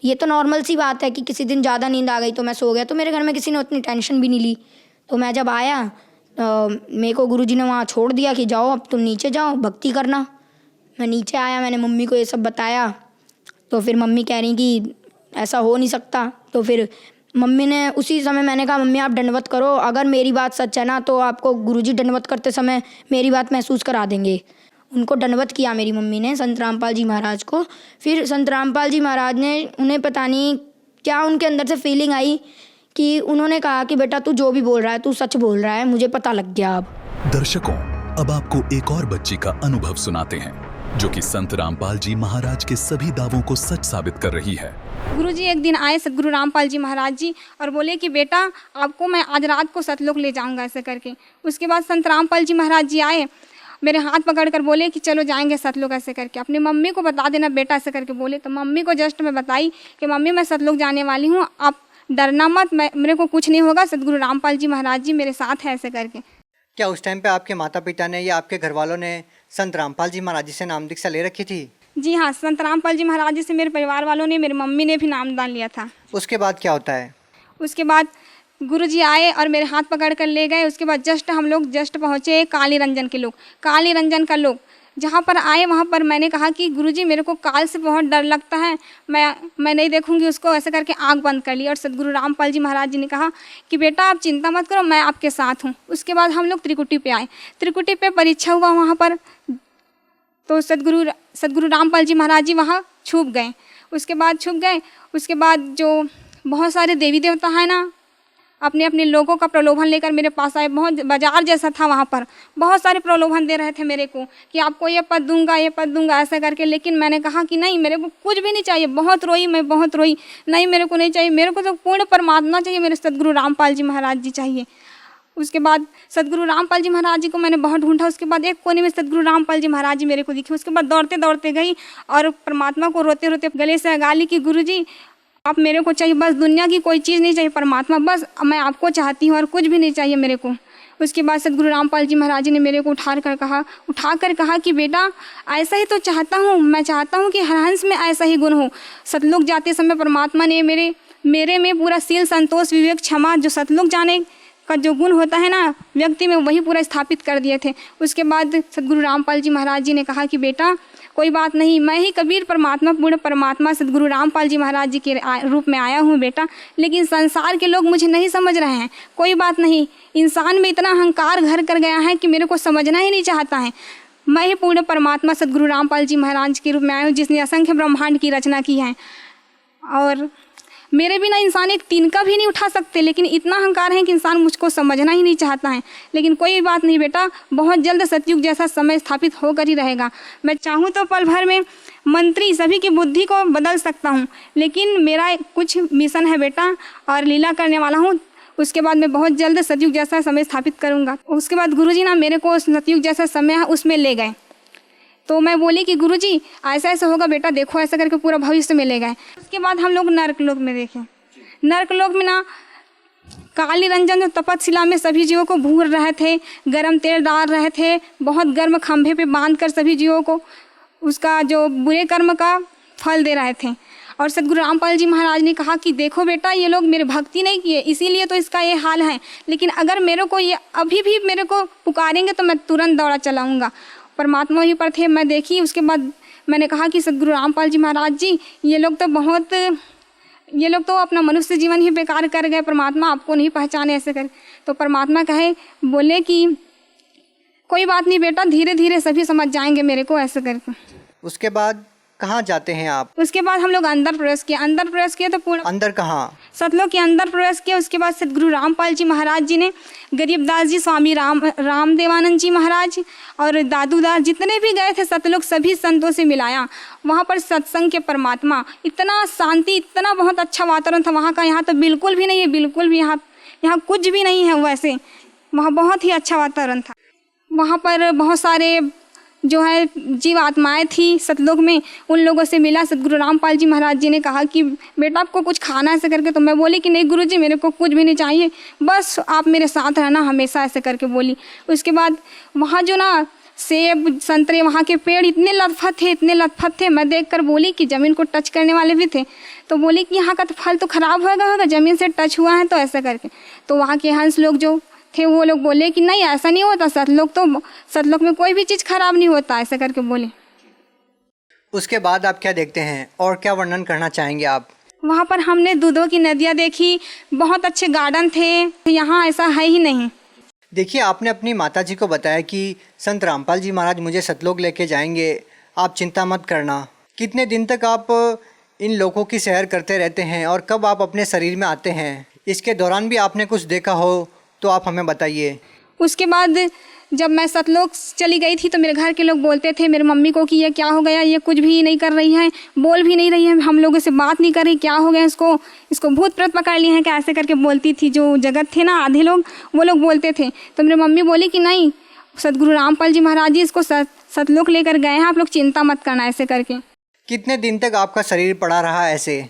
ये तो नॉर्मल सी बात है कि किसी दिन ज़्यादा नींद आ गई तो मैं सो गया, तो मेरे घर में किसी ने उतनी टेंशन भी नहीं ली। तो मैं जब आया मेरे को गुरुजी ने वहाँ छोड़ दिया कि जाओ अब तुम नीचे जाओ, भक्ति करना। मैं नीचे आया, मैंने मम्मी को ये सब बताया, तो फिर मम्मी कह रही कि ऐसा हो नहीं सकता। तो फिर मम्मी ने उसी समय, मैंने कहा मम्मी आप दंडवत करो, अगर मेरी बात सच है ना तो आपको गुरुजी दंडवत करते समय मेरी बात महसूस करा देंगे। उनको दंडवत किया मेरी मम्मी ने, संत रामपाल जी महाराज को। फिर संत रामपाल जी महाराज ने, उन्हें पता नहीं क्या उनके अंदर से फीलिंग आई कि उन्होंने कहा कि बेटा तू जो भी बोल रहा है तू सच बोल रहा है, मुझे पता लग गया अब। दर्शकों, अब आपको एक और बच्ची का अनुभव सुनाते हैं जो कि संत रामपाल जी महाराज के सभी दावों को सच साबित कर रही है। गुरुजी एक दिन आए सदगुरु रामपाल जी महाराज जी और बोले कि बेटा आपको मैं आज रात को सतलोक ले जाऊंगा ऐसे करके। उसके बाद संत रामपाल जी महाराज जी आए, मेरे हाथ पकड़कर बोले कि चलो जाएंगे सतलोक ऐसे करके, अपनी मम्मी को बता देना बेटा ऐसे करके बोले। तो मम्मी को जस्ट मैं बताई कि मम्मी मैं सतलोक जाने वाली हूँ, आप डरना मत, मेरे को कुछ नहीं होगा, सदगुरु रामपाल जी महाराज जी मेरे साथ है ऐसे करके। क्या उस टाइम पे आपके माता पिता ने या आपके घर वालों ने संत रामपाल जी महाराज जी से नाम दीक्षा ले रखी थी? जी हाँ, संत रामपाल जी महाराज जी से मेरे परिवार वालों ने, मेरी मम्मी ने भी नामदान लिया था। उसके बाद क्या होता है? उसके बाद गुरुजी आए और मेरे हाथ पकड़ कर ले गए। उसके बाद हम लोग पहुँचे काली रंजन के लोग, काली रंजन का लोग जहाँ पर आए वहाँ पर मैंने कहा कि गुरुजी मेरे को काल से बहुत डर लगता है, मैं नहीं देखूंगी उसको ऐसे करके आंख बंद कर ली। और सदगुरु रामपाल जी महाराज जी ने कहा कि बेटा आप चिंता मत करो, मैं आपके साथ हूँ। उसके बाद हम लोग त्रिकुटी पे आए, त्रिकुटी पे परीक्षा हुआ वहाँ पर, तो सदगुरु रामपाल जी महाराज जी वहाँ छुप गए। उसके बाद जो बहुत सारे देवी देवता हैं ना, अपने अपने लोगों का प्रलोभन लेकर मेरे पास आए। बहुत बाजार जैसा था वहाँ पर, बहुत सारे प्रलोभन दे रहे थे मेरे को कि आपको ये पद दूंगा ऐसा करके। लेकिन मैंने कहा कि नहीं, मेरे को कुछ भी नहीं चाहिए। बहुत रोई, नहीं मेरे को नहीं चाहिए, मेरे को तो पूर्ण परमात्मा चाहिए, मेरे सदगुरु रामपाल जी महाराज जी चाहिए। उसके बाद सदगुरु रामपाल जी महाराज जी को मैंने बहुत ढूंढा। उसके बाद एक कोने में सदगुरु रामपाल जी महाराज जी मेरे को दिखे। उसके बाद दौड़ते दौड़ते गई और परमात्मा को रोते रोते गले से लगा ली कि गुरुजी आप मेरे को चाहिए, बस दुनिया की कोई चीज़ नहीं चाहिए, परमात्मा बस मैं आपको चाहती हूँ और कुछ भी नहीं चाहिए मेरे को। उसके बाद सदगुरु रामपाल जी महाराज जी ने मेरे को उठा कर कहा कि बेटा ऐसा ही तो चाहता हूँ, मैं चाहता हूँ कि हर हंस में ऐसा ही गुण हो। सतलोक जाते समय परमात्मा ने मेरे में पूरा शील, संतोष, विवेक, क्षमा, जो सतलोक जाने का जो गुण होता है ना व्यक्ति में, वही पूरा स्थापित कर दिए थे। उसके बाद सदगुरु रामपाल जी महाराज जी ने कहा कि बेटा कोई बात नहीं, मैं ही कबीर परमात्मा, पूर्ण परमात्मा सदगुरु रामपाल जी महाराज जी के रूप में आया हूँ बेटा, लेकिन संसार के लोग मुझे नहीं समझ रहे हैं। कोई बात नहीं, इंसान में इतना अहंकार घर कर गया है कि मेरे को समझना ही नहीं चाहता है। मैं ही पूर्ण परमात्मा सदगुरु रामपाल जी महाराज के रूप में आया हूँ, जिसने असंख्य ब्रह्मांड की रचना की है, और मेरे बिना इंसान एक तिनका भी नहीं उठा सकते, लेकिन इतना अहंकार है कि इंसान मुझको समझना ही नहीं चाहता है। लेकिन कोई बात नहीं बेटा, बहुत जल्द सतयुग जैसा समय स्थापित होकर ही रहेगा। मैं चाहूँ तो पल भर में मंत्री सभी की बुद्धि को बदल सकता हूँ, लेकिन मेरा कुछ मिशन है बेटा और लीला करने वाला हूँ। उसके बाद मैं बहुत जल्द सतयुग जैसा समय स्थापित करूँगा। उसके बाद गुरुजी ना मेरे को सतयुग जैसा समय है उसमें ले गए। तो मैं बोली कि गुरुजी ऐसा ऐसा होगा बेटा, देखो ऐसा करके पूरा भविष्य में ले गए। उसके बाद हम लोग नर्क लोक में देखें। नर्क लोक में ना काली रंजन जो तपतशिला में सभी जीवों को भूर रहे थे, गर्म तेल डाल रहे थे, बहुत गर्म खंभे पे बांधकर सभी जीवों को उसका जो बुरे कर्म का फल दे रहे थे। और सदगुरु रामपाल जी महाराज ने कहा कि देखो बेटा, ये लोग मेरे भक्ति नहीं किए, इसीलिए तो इसका ये हाल है, लेकिन अगर मेरे को ये अभी भी मेरे को पुकारेंगे तो मैं तुरंत दौड़ा चलाऊँगा। परमात्मा ही पर थे, मैं देखी। उसके बाद मैंने कहा कि सदगुरु रामपाल जी महाराज जी, ये लोग तो अपना मनुष्य जीवन ही बेकार कर गए, परमात्मा आपको नहीं पहचाने ऐसे कर। तो परमात्मा बोले कि कोई बात नहीं बेटा, धीरे धीरे सभी समझ जाएंगे मेरे को, ऐसे करके। उसके बाद कहाँ जाते हैं आप? उसके बाद हम लोग अंदर प्रवेश किए तो पूरा अंदर कहाँ? सतलोक के अंदर प्रवेश किया। उसके बाद सदगुरु रामपाल जी महाराज जी ने, गरीबदास जी, स्वामी रामदेवानंद जी महाराज और दादूदास जितने भी गए थे सतलोक, सभी संतों से मिलाया। वहाँ पर सत्संग के परमात्मा, इतना शांति, इतना बहुत अच्छा वातावरण था वहाँ का। यहाँ तो बिल्कुल भी नहीं है, बिल्कुल भी यहाँ कुछ भी नहीं है वैसे। वहाँ बहुत ही अच्छा वातावरण था। वहाँ पर बहुत सारे जो है जीव आत्माएँ थी सतलोक में, उन लोगों से मिला। सदगुरु रामपाल जी महाराज जी ने कहा कि बेटा आपको कुछ खाना ऐसे करके। तो मैं बोली कि नहीं गुरुजी, मेरे को कुछ भी नहीं चाहिए, बस आप मेरे साथ रहना हमेशा, ऐसे करके बोली। उसके बाद वहाँ जो ना सेब संतरे, वहाँ के पेड़ इतने लतफत थे, मैं देखकर बोली कि ज़मीन को टच करने वाले भी थे। तो बोली कि यहाँ का तो फल तो ख़राब होगा, ज़मीन से टच हुआ है तो ऐसा करके। तो वहाँ के हंस लोग जो थे वो लोग बोले कि नहीं ऐसा नहीं होता, सतलोक में कोई भी चीज़ खराब नहीं होता, ऐसा करके बोले। उसके बाद आप क्या देखते हैं और क्या वर्णन करना चाहेंगे आप? वहाँ पर हमने दूधों की नदियाँ देखी, बहुत अच्छे गार्डन थे, यहाँ ऐसा है ही नहीं। देखिए, आपने अपनी माताजी को बताया कि संत रामपाल जी महाराज मुझे सतलोक लेके जाएंगे, आप चिंता मत करना। कितने दिन तक आप इन लोगों की सैर करते रहते हैं और कब आप अपने शरीर में आते हैं? इसके दौरान भी आपने कुछ देखा हो तो आप हमें बताइए। उसके बाद जब मैं सतलोक चली गई थी तो मेरे घर के लोग बोलते थे मेरे मम्मी को कि ये क्या हो गया, ये कुछ भी नहीं कर रही है, बोल भी नहीं रही है, हम लोगों से बात नहीं कर रही, क्या हो गया इसको भूत प्रेत पकड़ लिए हैं क्या, ऐसे करके बोलती थी। जो जगत थे ना आधे लोग, वो लोग बोलते थे। तो मेरी मम्मी बोली कि नहीं, सदगुरु रामपाल जी महाराज जी इसको सतलोक लेकर गए हैं, आप लोग चिंता मत करना, ऐसे करके। कितने दिन तक आपका शरीर पड़ा रहा ऐसे?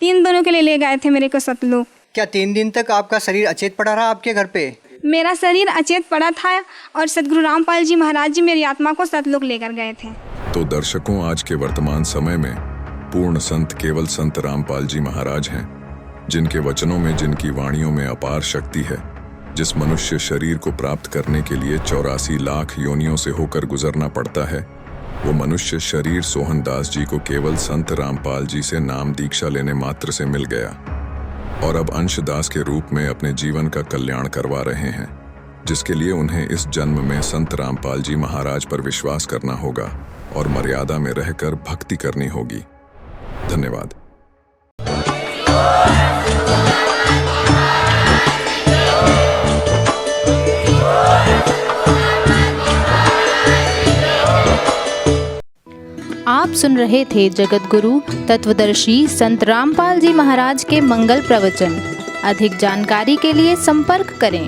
3 दिनों के लिए ले गए थे मेरे को सतलोक। क्या 3 दिन तक आपका शरीर अचेत पड़ा रहा आपके घर पे? मेरा शरीर अचेत पड़ा था और सदगुरु रामपाल जी महाराज जी मेरी आत्मा को सतलोक लेकर गए थे। तो दर्शकों, आज के वर्तमान समय में पूर्ण संत केवल संत रामपाल जी महाराज हैं, जिनके वचनों में, जिनकी वाणियों में अपार शक्ति है। जिस मनुष्य शरीर को प्राप्त करने के लिए 84 लाख योनियों से होकर गुजरना पड़ता है, वो मनुष्य शरीर सोहनदास जी को केवल संत रामपाल जी से नाम दीक्षा लेने मात्र से मिल गया और अब अंशदास के रूप में अपने जीवन का कल्याण करवा रहे हैं, जिसके लिए उन्हें इस जन्म में संत रामपाल जी महाराज पर विश्वास करना होगा और मर्यादा में रहकर भक्ति करनी होगी। धन्यवाद। आप सुन रहे थे जगत गुरु तत्वदर्शी संत रामपाल जी महाराज के मंगल प्रवचन। अधिक जानकारी के लिए संपर्क करें